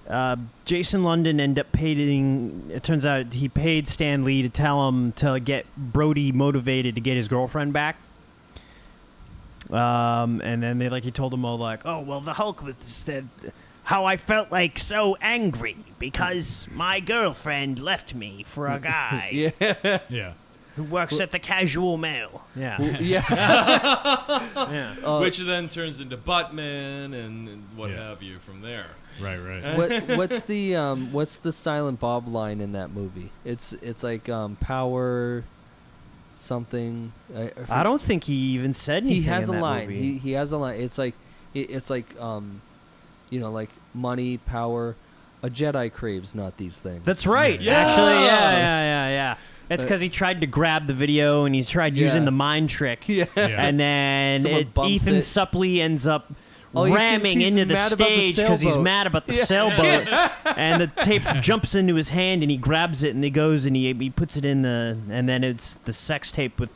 Yeah. Jason London ended up paying. It turns out he paid Stan Lee to tell him to get Brody motivated to get his girlfriend back. And then he told him all oh well, the Hulk said how I felt so angry because my girlfriend left me for a guy Yeah. who works at the Casual Mail. Yeah. Yeah. Yeah. Which then turns into Buttman and what Yeah. have you from there. Right, right. what's the Silent Bob line in that movie? It's like power something. I don't think he even said anything. He has in a that line. movie. He has a line. It's like like money, power. A Jedi craves not these things. That's right. Yeah. Actually, yeah. It's because he tried to grab the video and he tried using the mind trick. Yeah. And then Someone bumps Ethan it. Suplee ends up Oh, ramming he's into the mad about the stage because he's sailboat. mad about the sailboat. And the tape jumps into his hand and he grabs it and he goes and he puts it in and then it's the sex tape with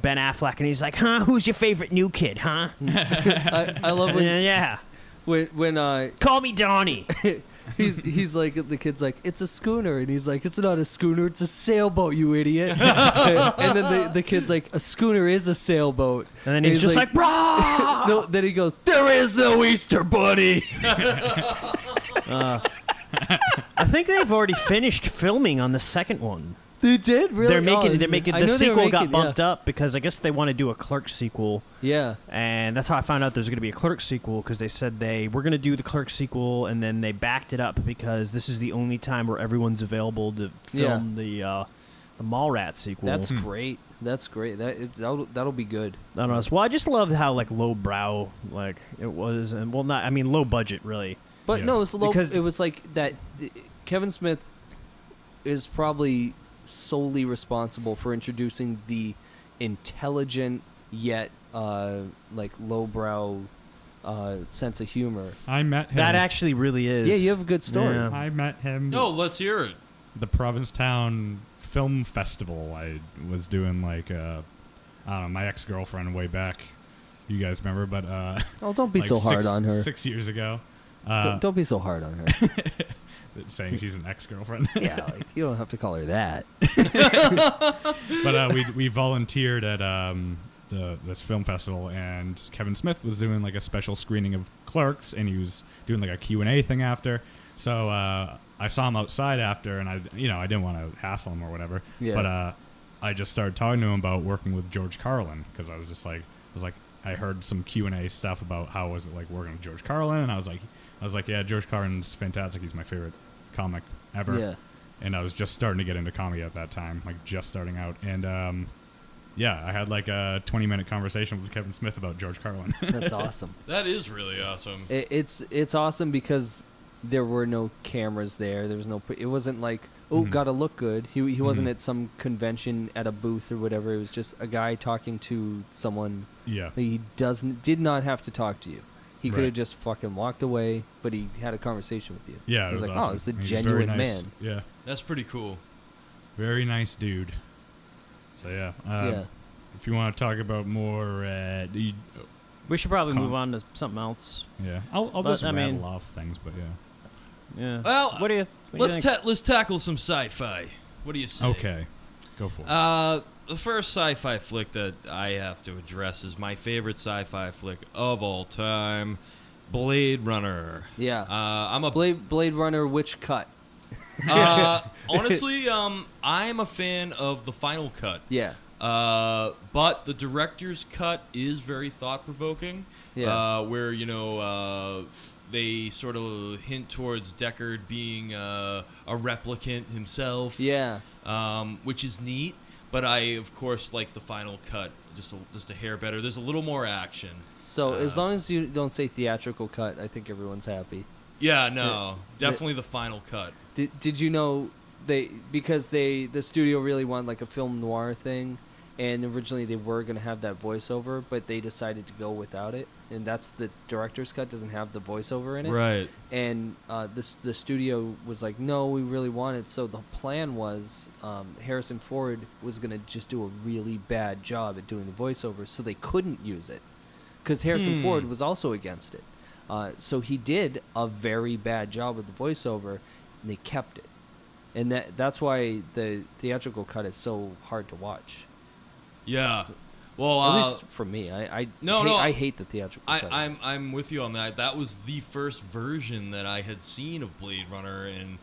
Ben Affleck and he's like, huh, who's your favorite new kid, huh? I love when Yeah. when Call me Donnie. he's like, the kid's like, it's a schooner, and he's like, it's not a schooner, it's a sailboat, you idiot. And then the kid's like, a schooner is a sailboat. And then he's just like, brah! No, then he goes, there is no Easter Bunny. I think they've already finished filming on the second one. They did really. They're making I the know they were sequel got making- bumped up because I guess they want to do a Clerks sequel, Yeah. and that's how I found out there's going to be a Clerks sequel because they said they were going to do the Clerks sequel and then they backed it up because this is the only time where everyone's available to film the Mallrats sequel. That's great. That's great. That'll be good. I don't know. Well, I just loved how lowbrow it was, and low budget really. But Yeah. no, it was low. Because- It was like that. Kevin Smith is probably solely responsible for introducing the intelligent yet lowbrow sense of humor. I met him. That actually really is. Yeah, you have a good story. Yeah. I met him. No, let's hear it. The Provincetown Film Festival. I was doing I don't know, my ex-girlfriend way back. You guys remember, but Oh, don't be so hard on her. 6 years ago. Don't be so hard on her. Saying she's an ex-girlfriend. Yeah, you don't have to call her that. But we volunteered at this film festival, and Kevin Smith was doing a special screening of Clerks, and he was doing a Q&A thing after. So I saw him outside after, and I didn't want to hassle him or whatever. Yeah. But I just started talking to him about working with George Carlin because I was I heard some Q&A stuff about how was it working with George Carlin, and I was like, yeah, George Carlin's fantastic. He's my favorite comic ever. Yeah. And I was just starting to get into comedy at that time, just starting out. And I had a 20-minute conversation with Kevin Smith about George Carlin. That's awesome. That is really awesome. It's awesome because there were no cameras there. There was no. It wasn't gotta look good. He wasn't at some convention at a booth or whatever. It was just a guy talking to someone. Yeah. He did not have to talk to you. He could Right. have just fucking walked away, but he had a conversation with you. Yeah, I it was was like, awesome. oh, it's a He was very genuine nice. man. Yeah, That's pretty cool. very nice dude. So yeah, Yeah. if you want to talk about more, We should probably Con- move on to something else. yeah, I'll But, just I rattle mean- off things, but yeah. Yeah. Well, what do you think? let's tackle some sci-fi. What do you say? Okay, go for it. The first sci-fi flick that I have to address is my favorite sci-fi flick of all time, Blade Runner. Yeah. I'm a Blade Runner, which cut? honestly, I'm a fan of the final cut. Yeah. But the director's cut is very thought-provoking. Yeah. Where, they sort of hint towards Deckard being a replicant himself. Yeah. Which is neat. But I, of course, like the final cut just a hair better. There's a little more action. So as long as you don't say theatrical cut, I think everyone's happy. Yeah, no. Definitely the final cut. Did you know because the studio really wanted like a film noir thing, and originally they were going to have that voiceover, but they decided to go without it, and that's the director's cut doesn't have the voiceover in it. Right. And the studio was like, no, we really want it. So the plan was Harrison Ford was going to just do a really bad job at doing the voiceover, so they couldn't use it because Harrison Ford was also against it. So he did a very bad job with the voiceover, and they kept it. And that's why the theatrical cut is so hard to watch. Yeah. Well, at least for me, I hate the theatrical cut. I'm with you on that. That was the first version that I had seen of Blade Runner, and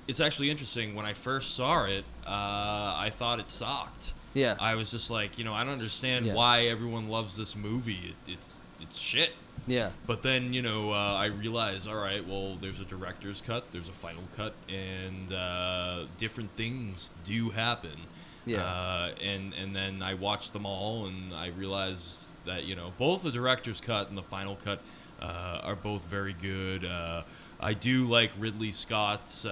it's actually interesting. When I first saw it, I thought it sucked. Yeah. I was just like, I don't understand why everyone loves this movie. It's shit. Yeah. But then, I realized, all right, well, there's a director's cut, there's a final cut, and different things do happen. Yeah. And then I watched them all, and I realized that, both the director's cut and the final cut are both very good. I do like Ridley Scott's,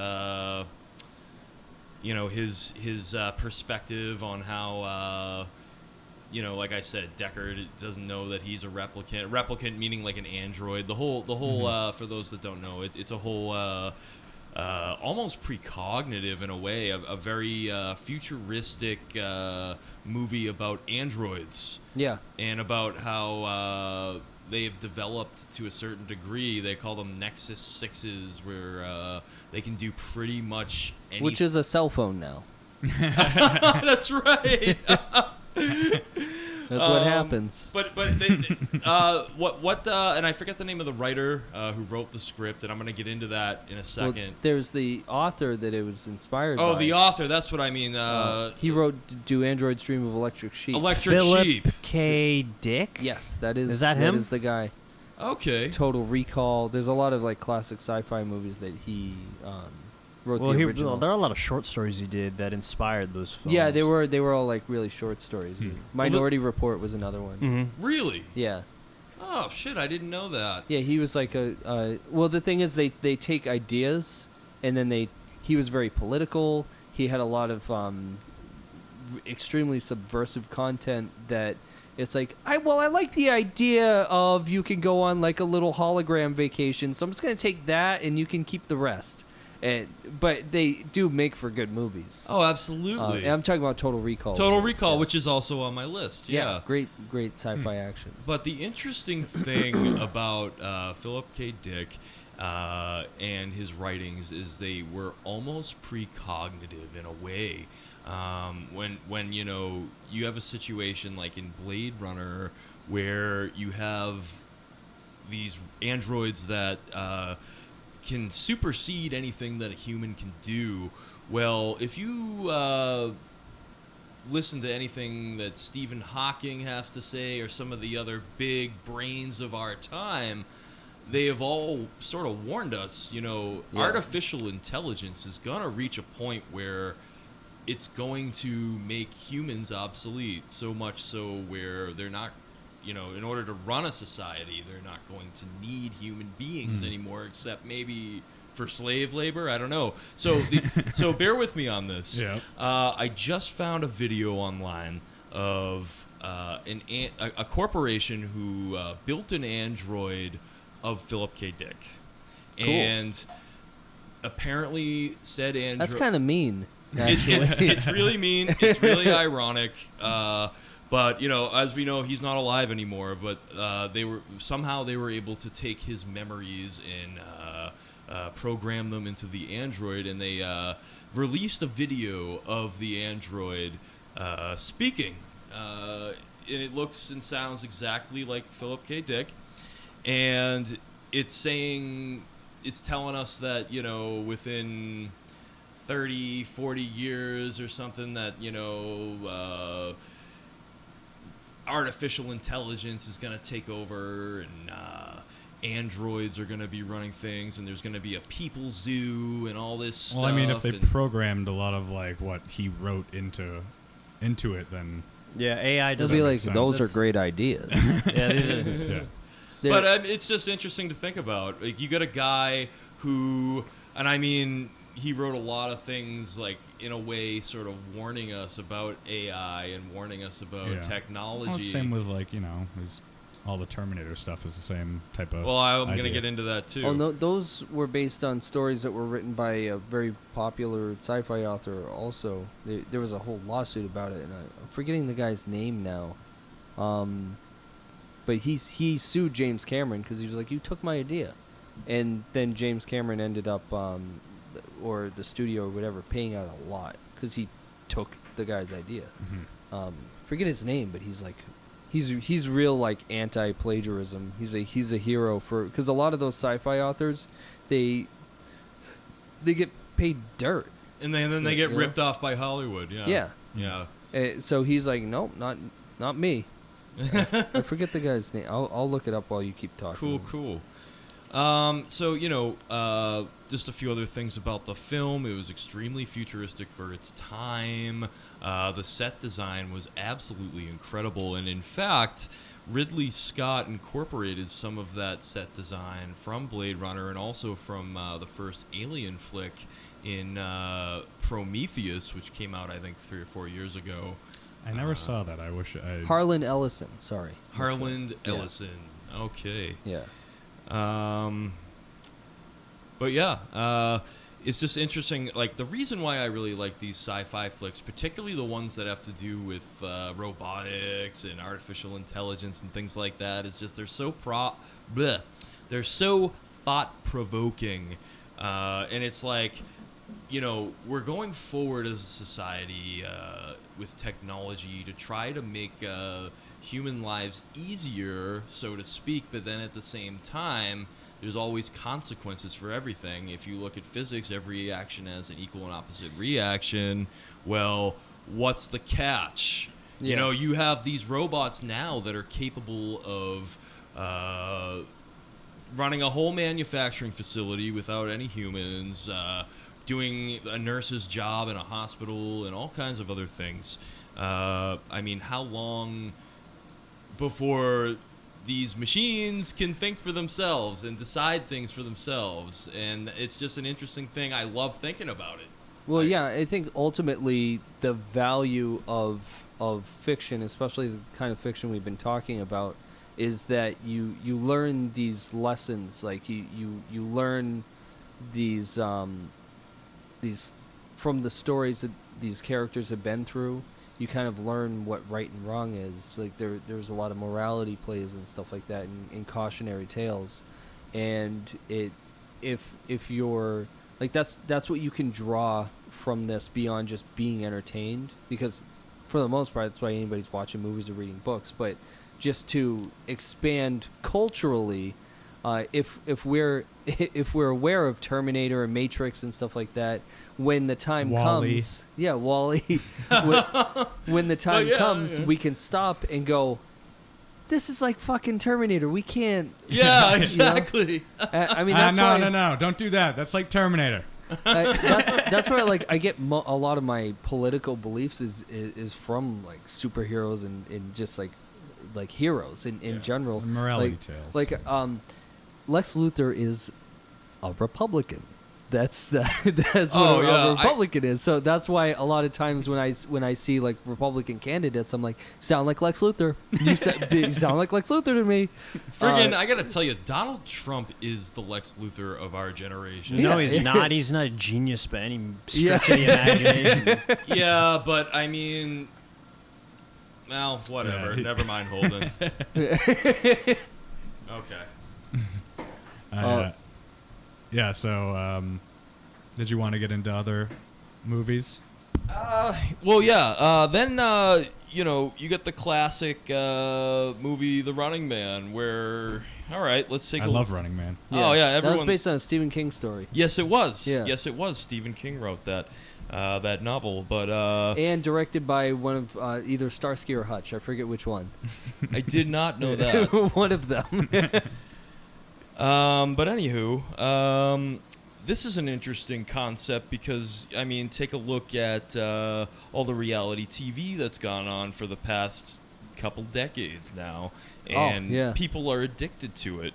his perspective on how... like I said, Deckard doesn't know that he's a replicant. Replicant meaning like an android. The whole. For those that don't know, it's a whole, almost precognitive in a way. A very futuristic movie about androids. Yeah. And about how they've developed to a certain degree. They call them Nexus 6s, where they can do pretty much anything. Which is a cell phone now. That's right. That's what happens. But and I forget the name of the writer who wrote the script, and I'm going to get into that in a second. Well, there's the author that it was inspired by. Oh, the author. That's what I mean. He wrote "Do Androids Dream of Electric Sheep"? Electric Philip Sheep. K. Dick? Yes, that is. Is that him? That is the guy. Okay. Total Recall. There's a lot of like classic sci-fi movies that he wrote the original. There are a lot of short stories he did that inspired those films. Yeah, they were all like really short stories. Minority Report was another one. Mm-hmm. Really? Yeah. Oh shit! I didn't know that. Yeah, he was like well, the thing is, they take ideas, and then he was very political. He had a lot of extremely subversive content that it's like, I like the idea of you can go on like a little hologram vacation, so I'm just gonna take that, and you can keep the rest. But they do make for good movies. Oh, absolutely. And I'm talking about Total Recall. Total Recall, which is also on my list. Yeah. Great sci-fi action. But the interesting thing about Philip K. Dick and his writings is they were almost precognitive in a way. When you have a situation like in Blade Runner where you have these androids that can supersede anything that a human can do. Well, if you listen to anything that Stephen Hawking has to say or some of the other big brains of our time, they have all sort of warned us, artificial intelligence is going to reach a point where it's going to make humans obsolete, so much so where they're not, in order to run a society, they're not going to need human beings anymore, except maybe for slave labor. I don't know. So, so bear with me on this. Yeah. I just found a video online of a corporation who built an android of Philip K. Dick, and apparently said android. That's kind of mean. It's really mean. It's really ironic. But as we know, he's not alive anymore. But they were able to take his memories and program them into the android, and they released a video of the android speaking, and it looks and sounds exactly like Philip K. Dick, and it's telling us that within 30, 40 years or something that, artificial intelligence is going to take over and androids are going to be running things and there's going to be a people zoo and all this stuff. Well, I mean, if they programmed a lot lot of like what he wrote into it, then Yeah, AI They'll doesn't be make like, sense. those are That's- great ideas. Yeah, these are, yeah. But it's just interesting to think about. Like, you got a guy who, and I mean, he wrote a lot of things, like, in a way, sort of warning us about AI and warning us about Yeah. technology. Well, same with like all the Terminator stuff is the same type of. Well, I'm going to idea. get into that, too. Oh no, those were based on stories that were written by a very popular sci-fi author. Also, there was a whole lawsuit about it, and I'm forgetting the guy's name now. But he sued James Cameron because he was like, "You took my idea," and then James Cameron ended up, or the studio or whatever, paying out a lot because he took the guy's idea. Mhm. Forget his name, but he's like. He's real like anti-plagiarism. He's a hero for because a lot of those sci-fi authors, they get paid dirt. And then they get ripped off by Hollywood. Yeah. Yeah. Yeah. So he's like, nope, not me. I forget the guy's name. I'll look it up while you keep talking. Cool. So, just a few other things about the film. It was extremely futuristic for its time. The set design was absolutely incredible. And in fact, Ridley Scott incorporated some of that set design from Blade Runner and also from the first Alien flick in Prometheus, which came out, I think, 3 or 4 years ago. I never saw that. I wish I. Harlan Ellison. Sorry. Harlan Yeah. Ellison. Okay. Yeah. But yeah, it's just interesting. Like, the reason why I really like these sci-fi flicks, particularly the ones that have to do with robotics and artificial intelligence and things like that, is just they're so they're so thought-provoking, and it's like, we're going forward as a society with technology to try to make human lives easier, so to speak, but then at the same time, there's always consequences for everything. If you look at physics, every action has an equal and opposite reaction. Well, what's the catch? Yeah. You have these robots now that are capable of running a whole manufacturing facility without any humans, doing a nurse's job in a hospital, and all kinds of other things. I mean, how long before these machines can think for themselves and decide things for themselves? And it's just an interesting thing. I love thinking about it. Well, yeah, I think ultimately the value of fiction, especially the kind of fiction we've been talking about, is that you learn these lessons. Like you learn these from the stories that these characters have been through. You kind of learn what right and wrong is. Like there's a lot of morality plays and stuff like that in cautionary tales, and if you're like that's what you can draw from this beyond just being entertained, because for the most part that's why anybody's watching movies or reading books. But just to expand culturally, if we're aware of Terminator and Matrix and stuff like that, when the time Wall-E. comes, yeah, Wall-E, when the time comes, we can stop and go, this is like fucking Terminator. We can't. Yeah, exactly. I mean, that's why, no, don't do that. That's like Terminator. that's why like I get a lot of my political beliefs is from like superheroes and just like heroes in general. Morality like, tales. Like Lex Luthor is a Republican. That's what a Republican is. So that's why a lot of times when I see like Republican candidates, I'm like, sound like Lex Luthor. You sound like Lex Luthor to me. Friggin', I gotta tell you, Donald Trump is the Lex Luthor of our generation. No, Yeah. he's not. He's not a genius by any stretch of the imagination. Yeah, but I mean, well, whatever. Yeah. Never mind, Holden. Okay. Yeah. So, did you want to get into other movies? Well, yeah. Then you get the classic movie The Running Man, where All right, let's take I a love Running Man. Oh, yeah, That was everyone- based on a Stephen King story. Yes, it was. Yeah. Yes, it was. Stephen King wrote that novel, but And directed by one of either Starsky or Hutch. I forget which one. I did not know that. One of them. But anywho, this is an interesting concept because, I mean, take a look at all the reality TV that's gone on for the past couple decades now, and yeah. people are addicted to it.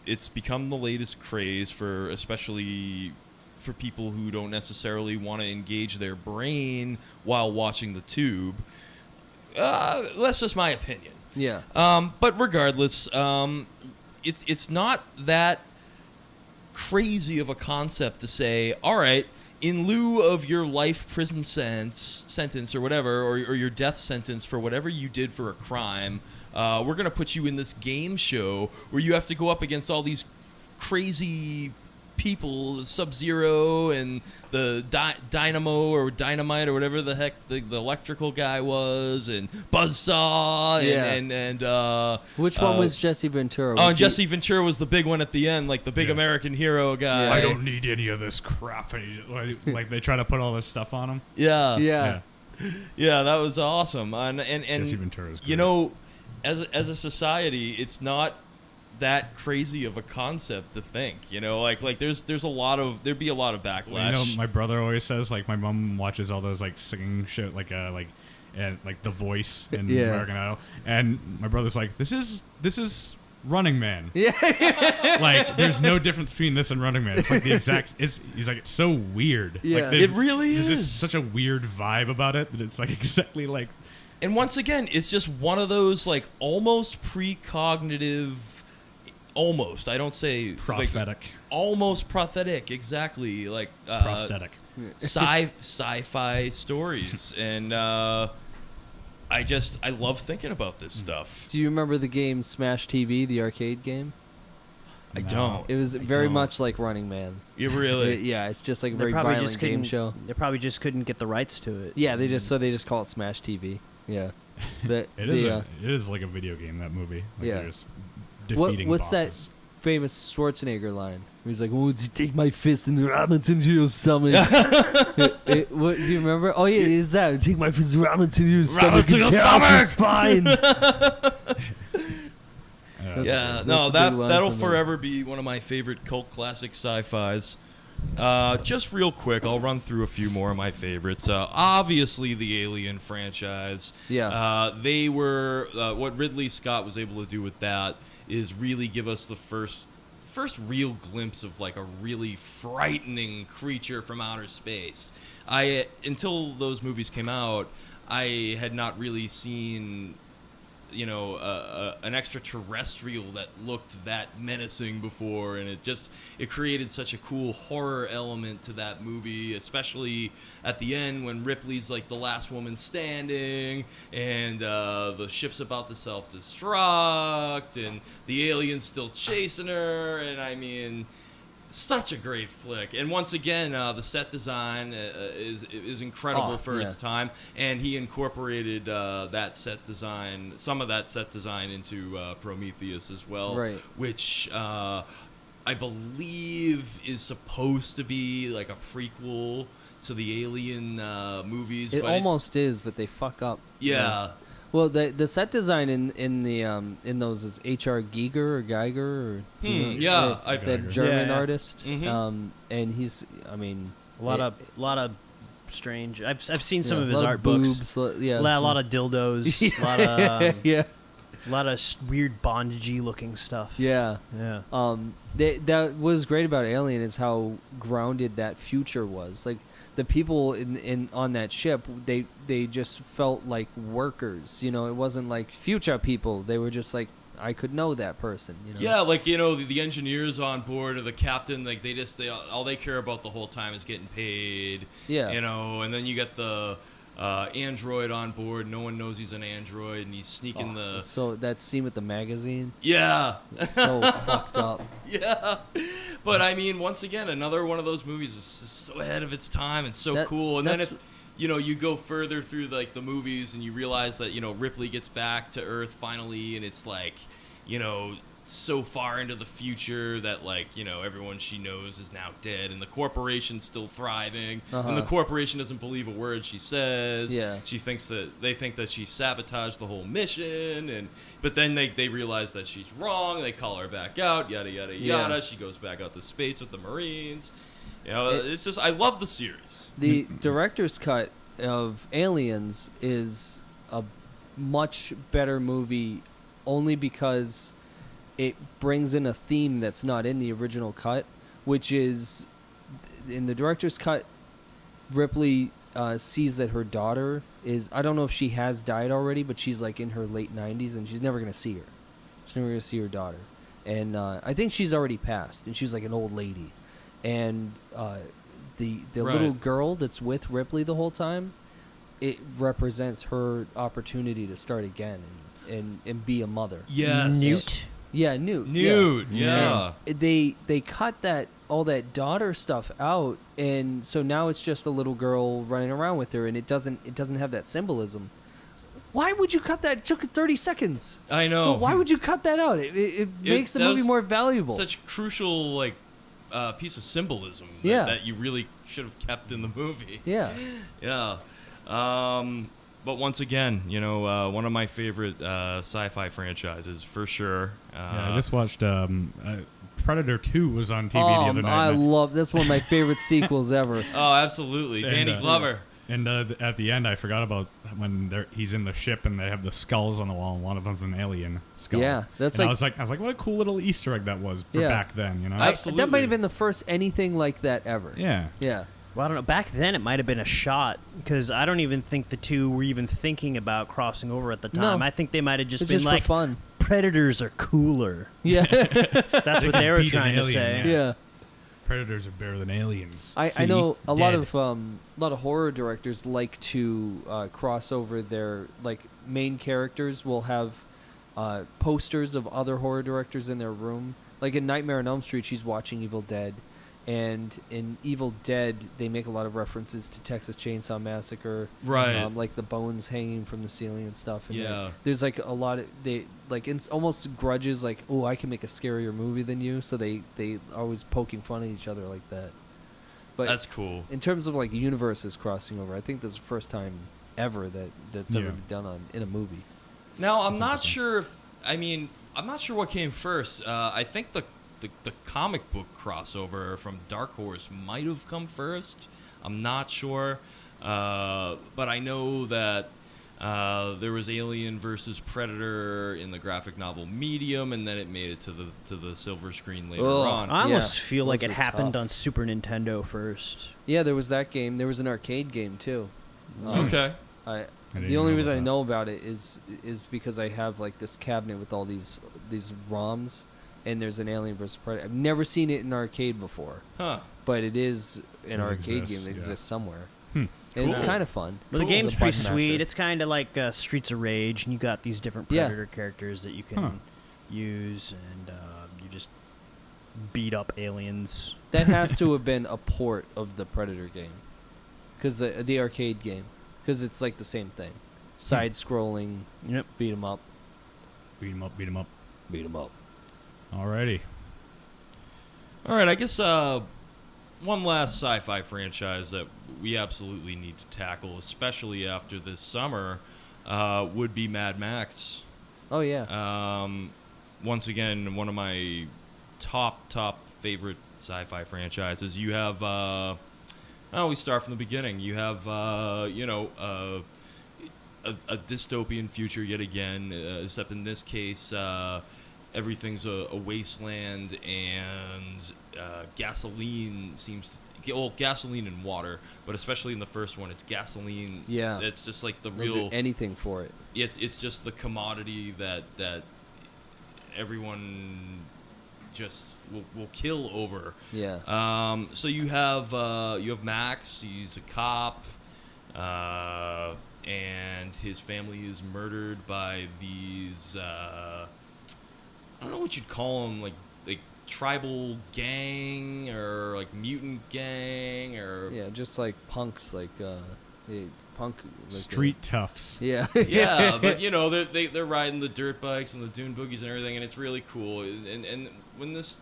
It's become the latest craze for, especially for people who don't necessarily want to engage their brain while watching the tube. That's just my opinion. Yeah. But regardless, it's not that crazy of a concept to say, all right, in lieu of your life prison sentence or whatever, or your death sentence for whatever you did for a crime, we're going to put you in this game show where you have to go up against all these crazy people, Sub-Zero and the Dynamo or Dynamite or whatever the heck the electrical guy was, and Buzzsaw, and Which one was Jesse Ventura? Oh, Was and Jesse Ventura was the big one at the end, like the big Yeah. American hero guy. I don't need any of this crap. And like they try to put all this stuff on him. Yeah, Yeah. yeah, that was awesome. And Jesse Ventura's great. you know, as a society, it's not that crazy of a concept to think. You know, like there'd be a lot of backlash. You know, my brother always says, like, my mom watches all those like singing shit, like and like The Voice and Yeah. American Idol, and my brother's like, this is Running Man. Yeah. Like, there's no difference between this and Running Man. It's like the exact. He's like, it's so weird. Yeah. Like, there's- It really There's is. just such a weird vibe about it that it's like exactly like. And once again, it's just one of those like almost precognitive. Almost, I don't say Prophetic. Like, almost prophetic, exactly, like Prosthetic. sci-fi stories, and I love thinking about this stuff. Do you remember the game Smash TV, the arcade game? I No. don't. It was I very don't. much like Running Man. You really? Yeah, it's just like a They very probably violent just game couldn't. show. They probably just couldn't get the rights to it. Yeah, they just call it Smash TV. Yeah. It is like a video game, that movie. Like, Yeah. there's defeating What's bosses. that famous Schwarzenegger line? He's like, "Would you take my fist and ram it into your stomach?" What do you remember? Oh yeah, is that take my fist and ram it into your stomach to and your tear out your stomach!" spine? Yeah, that's no, a big line that'll from forever be one of my favorite cult classic sci-fis. Just real quick, I'll run through a few more of my favorites. Obviously, the Alien franchise. Yeah. They were what Ridley Scott was able to do with that is really give us the first real glimpse of like a really frightening creature from outer space. Until those movies came out, I had not really seen, you know, an extraterrestrial that looked that menacing before, and it created such a cool horror element to that movie, especially at the end when Ripley's like the last woman standing, and the ship's about to self-destruct, and the alien's still chasing her, and I mean, such a great flick. And once again, the set design is incredible for its time, and he incorporated some of that set design into Prometheus as well, Right. which I believe is supposed to be like a prequel to the Alien movies. It but almost is, but they fuck up. yeah. Well, the set design in those is H.R. Giger or Geiger or yeah, that German Yeah. artist. Mhm. And he's, I mean, A lot of strange. I've seen some yeah, of a his lot art boobs, books. yeah, A lot of dildos. A lot of yeah, a lot of weird bondagey looking stuff. yeah. Yeah. That was great about Alien is how grounded that future was. Like the people in on that ship, they just felt like workers. You know, it wasn't like future people. They were just like, I could know that person. You know? Yeah, like, you know, the engineers on board or the captain, like they all they care about the whole time is getting paid. Yeah. You know, and then you get the android on board. No one knows he's an android, and he's sneaking So that scene with the magazine, Yeah. so fucked up. Yeah. But I mean, once again, another one of those movies was just so ahead of its time and so cool. And then that's- if you know, you go further through like the movies and you realize that, you know, Ripley gets back to Earth finally, and it's like so far into the future that, like, everyone she knows is now dead, and the corporation's still thriving, and the corporation doesn't believe a word she says. Yeah. They think that she sabotaged the whole mission, but then they realize that she's wrong. They call her back out. Yada yada yada. She goes back out to space with the Marines. It's just, I love the series. The director's cut of Aliens is a much better movie, only because it brings in a theme that's not in the original cut, which is, in the director's cut, Ripley sees that her daughter is, I don't know if she has died already, but she's like in her late 90s, and she's never going to see her. She's never going to see her daughter. And I think she's already passed, and she's like an old lady. And the little girl that's with Ripley the whole time, it represents her opportunity to start again and be a mother. Yes. Newt. Yeah, Newt. Yeah. And they cut all that daughter stuff out, and so now it's just a little girl running around with her, and it doesn't have that symbolism. Why would you cut that? It took 30 seconds. I know. Well, why would you cut that out? It makes the movie more valuable. Such a crucial piece of symbolism that you really should have kept in the movie. Yeah. Yeah. But once again, one of my favorite sci-fi franchises for sure. I just watched Predator 2 was on TV the other night. That's one of my favorite sequels ever. Oh, absolutely. Danny Glover. And at the end, I forgot about when he's in the ship and they have the skulls on the wall, and one of them's an alien skull. Yeah, that's and like, I was like, what a cool little Easter egg that was for back then, Absolutely. That might have been the first anything like that ever. Yeah. Yeah. Well, I don't know. Back then, it might have been a shot, because I don't even think the two were even thinking about crossing over at the time. No. I think they might have just It's been just like, for fun. Predators are cooler. Yeah. That's what they were beat an trying to alien, say. Yeah. Predators are better than aliens. I know a Dead. lot of horror directors like to cross over their main characters will have posters of other horror directors in their room. Like in Nightmare on Elm Street, she's watching Evil Dead, and in Evil Dead they make a lot of references to Texas Chainsaw Massacre, Right. like the bones hanging from the ceiling and stuff. And Yeah. there's like a lot of it's almost grudges, like, oh, I can make a scarier movie than you, so they always poking fun at each other like that. But That's cool. in terms of universes crossing over, I think this is the first time ever that's ever been done in a movie. Now, I'm not sure I'm not sure what came first. I think the comic book crossover from Dark Horse might have come first. I'm not sure. But I know that there was Alien versus Predator in the graphic novel Medium, and then it made it to the silver screen later on. I almost feel like Those it are happened tough. on Super Nintendo first. Yeah, there was that game. There was an arcade game too. Okay. didn't The only know reason about I that. know about it is because I have this cabinet with all these ROMs, and there's an Alien vs Predator. I've never seen it in an arcade before, Huh. but it is an It arcade exists, game that yeah. exists somewhere. Hmm. And it's Cool. kind of fun. Well, the Cool. game's It's a pretty button sweet. masher. It's kind of like Streets of Rage, and you got these different Yeah. Predator characters that you can Huh. use, and you just beat up aliens. That has to have been a port of the Predator game, because the arcade game, because it's like the same thing, side-scrolling, Yep. beat 'em up, Beat 'em up, beat 'em up. beat 'em up. Alrighty. All right, I guess one last sci-fi franchise that we absolutely need to tackle, especially after this summer, would be Mad Max. Oh yeah. Once again, one of my top favorite sci-fi franchises. You have, we start from the beginning. You have, a dystopian future yet again, except in this case, everything's a wasteland, and gasoline gasoline and water, but especially in the first one, it's gasoline. Yeah. It's just like the They'll do real. anything for it. It's just the commodity that everyone just will kill over. Yeah. So you have Max. He's a cop, and his family is murdered by these. I don't know what you'd call them, like tribal gang or like mutant gang or. Yeah, just like punks, Punk. Like Street toughs. Yeah. Yeah, but they're riding the dirt bikes and the dune boogies and everything, and it's really cool. And when this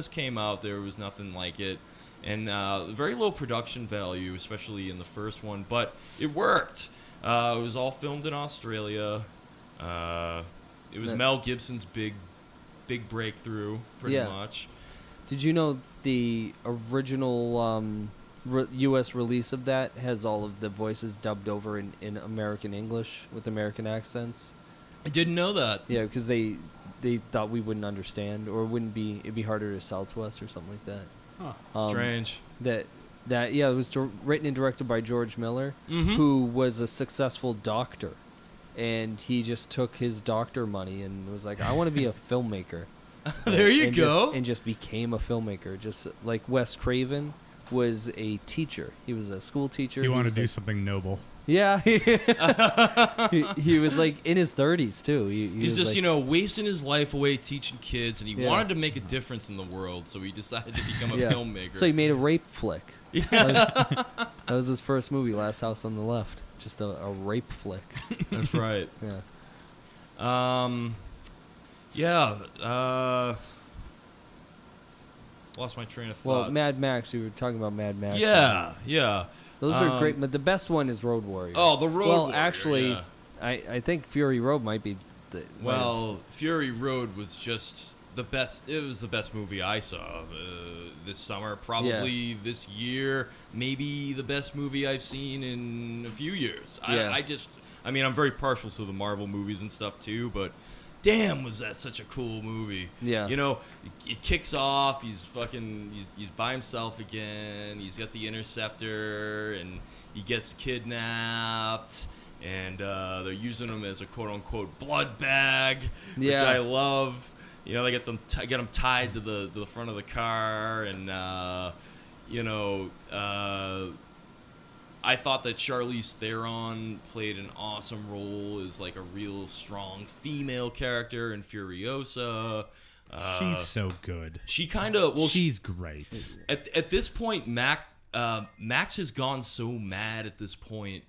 came out, there was nothing like it, and very low production value, especially in the first one, but it worked. It was all filmed in Australia. It was Mel Gibson's big breakthrough, pretty much. Did you know the original U.S. release of that has all of the voices dubbed over in American English with American accents? I didn't know that. Yeah, because they thought we wouldn't understand, or it'd be harder to sell to us or something like that. Huh. Strange. It was written and directed by George Miller, Mm-hmm. who was a successful doctor, and he just took his doctor money and was like, I want to be a filmmaker. There you go. And just became a filmmaker, just like Wes Craven was a teacher. He was a school teacher. He wanted was to do like, something noble. Yeah. he was like in his 30s too. He's just, like, wasting his life away teaching kids, and he wanted to make a difference in the world, so he decided to become a filmmaker. So he made a rape flick. Yeah. That was his first movie, Last House on the Left. Just a rape flick. That's right. Yeah. Lost my train of thought. Well, Mad Max. We were talking about Mad Max. Yeah. Those are great, but the best one is Road Warrior. Oh, the Road Warrior. Well, actually, yeah. I think Fury Road might be the. Fury Road was just the best. It was the best movie I saw this summer. Probably this year. Maybe the best movie I've seen in a few years. Yeah. I'm very partial to the Marvel movies and stuff too, but damn, was that such a cool movie. Yeah. It kicks off, he's by himself again, he's got the interceptor, and he gets kidnapped, and they're using him as a quote-unquote blood bag, which I love. They get him tied to the front of the car, and I thought that Charlize Theron played an awesome role as like a real strong female character in Furiosa. She's so good. She kind of she's great. At this point, Max has gone so mad at this point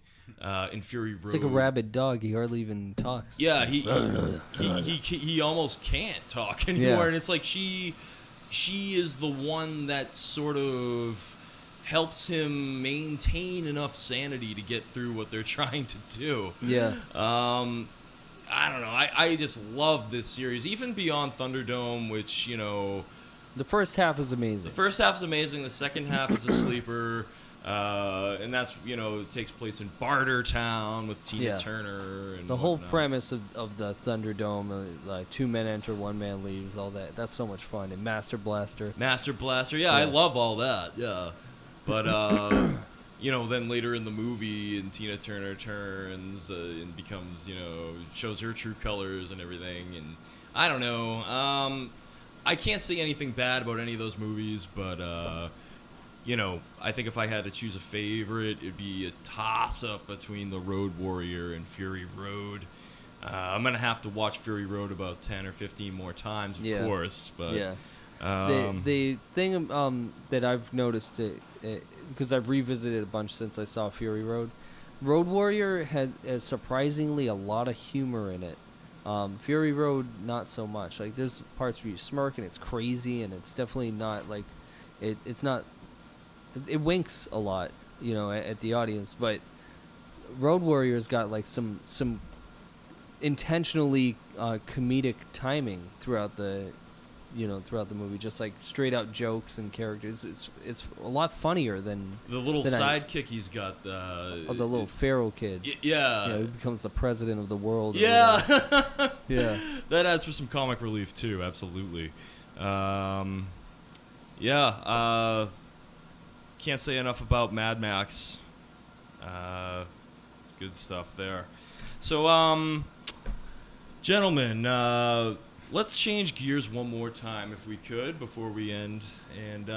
in Fury Road. It's like a rabid dog. He hardly even talks. Yeah, he almost can't talk anymore, and it's like she is the one that sort of helps him maintain enough sanity to get through what they're trying to do. Yeah. I don't know. I just love this series, even beyond Thunderdome, which, The first half is amazing. The first half is amazing. The second half is a sleeper. And that's, it takes place in Bartertown with Tina Turner. And the whole whatnot. premise of the Thunderdome, like 2 men enter, 1 man leaves, all that. That's so much fun. And Master Blaster. Yeah, I love all that. Yeah. But, then later in the movie, and Tina Turner turns and becomes, shows her true colors and everything. And I don't know. I can't say anything bad about any of those movies, but, I think if I had to choose a favorite, it'd be a toss-up between The Road Warrior and Fury Road. I'm going to have to watch Fury Road about 10 or 15 more times, of course. But, the thing that I've noticed, because I've revisited a bunch since I saw Fury Road, Road Warrior has surprisingly a lot of humor in it. Fury Road, not so much. Like, there's parts where you smirk and it's crazy, and it's definitely not like it's not. It winks a lot, at the audience, but Road Warrior's got like some intentionally comedic timing throughout the movie, just like straight out jokes and characters. It's a lot funnier than the little sidekick he's got. The little feral kid. Yeah. Who becomes the president of the world. Yeah. Yeah. That adds for some comic relief too. Absolutely. Can't say enough about Mad Max. Good stuff there. So, gentlemen, let's change gears one more time if we could before we end, and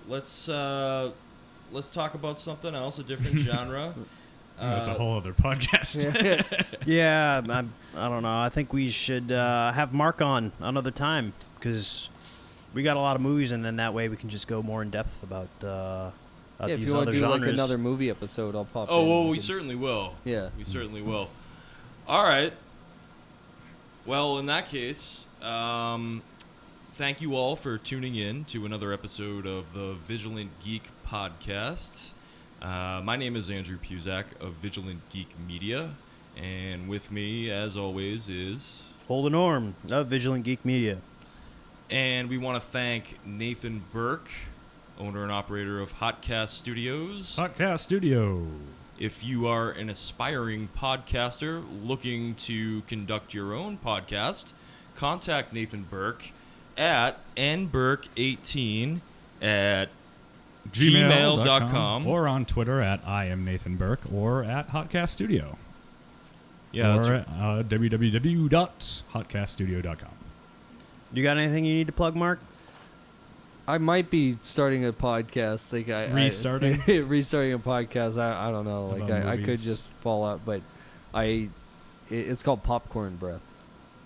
let's talk about something else, a different genre. That's a whole other podcast. Yeah, I don't know. I think we should have Mark on another time, because we got a lot of movies, and then that way we can just go more in depth about Yeah, if these you want other to do genres. like another movie episode, I'll pop in. Oh, well, we can- certainly will. Yeah. We certainly will. All right. Well, in that case, thank you all for tuning in to another episode of the Vigilant Geek podcast. My name is Andrew PUZAK of Vigilant Geek Media, and with me, as always, is... HOLDEN ORME of Vigilant Geek Media. And we want to thank Nathan Burke, owner and operator of Hotcast Studios. Podcast Studio. If you are an aspiring podcaster looking to conduct your own podcast, contact Nathan Burke at nburke18 at gmail.com. Or on Twitter at I am Nathan Burke or at Hotcast Studio. Yeah, or that's at www.hotcaststudio.com. You got anything you need to plug, Mark? I might be starting a podcast. Like Restarting? restarting a podcast. I don't know. Like About I could movies. just fall out, but it's called Popcorn Breath,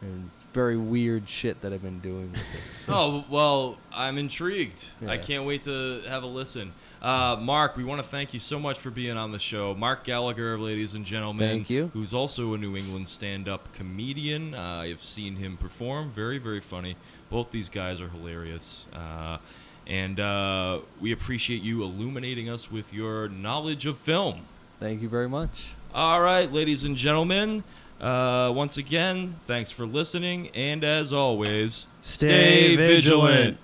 and very weird shit that I've been doing with it. So. Oh, well, I'm intrigued. I Yeah. can't wait to have a listen. Mark, we want to thank you so much for being on the show. Mark Gallagher, ladies and gentlemen. Thank you. Who's also a New England stand-up comedian. I've seen him perform. Very, very funny. Both these guys are hilarious. And we appreciate you illuminating us with your knowledge of film. Thank you very much. All right, ladies and gentlemen. Once again, thanks for listening. And as always, Stay vigilant.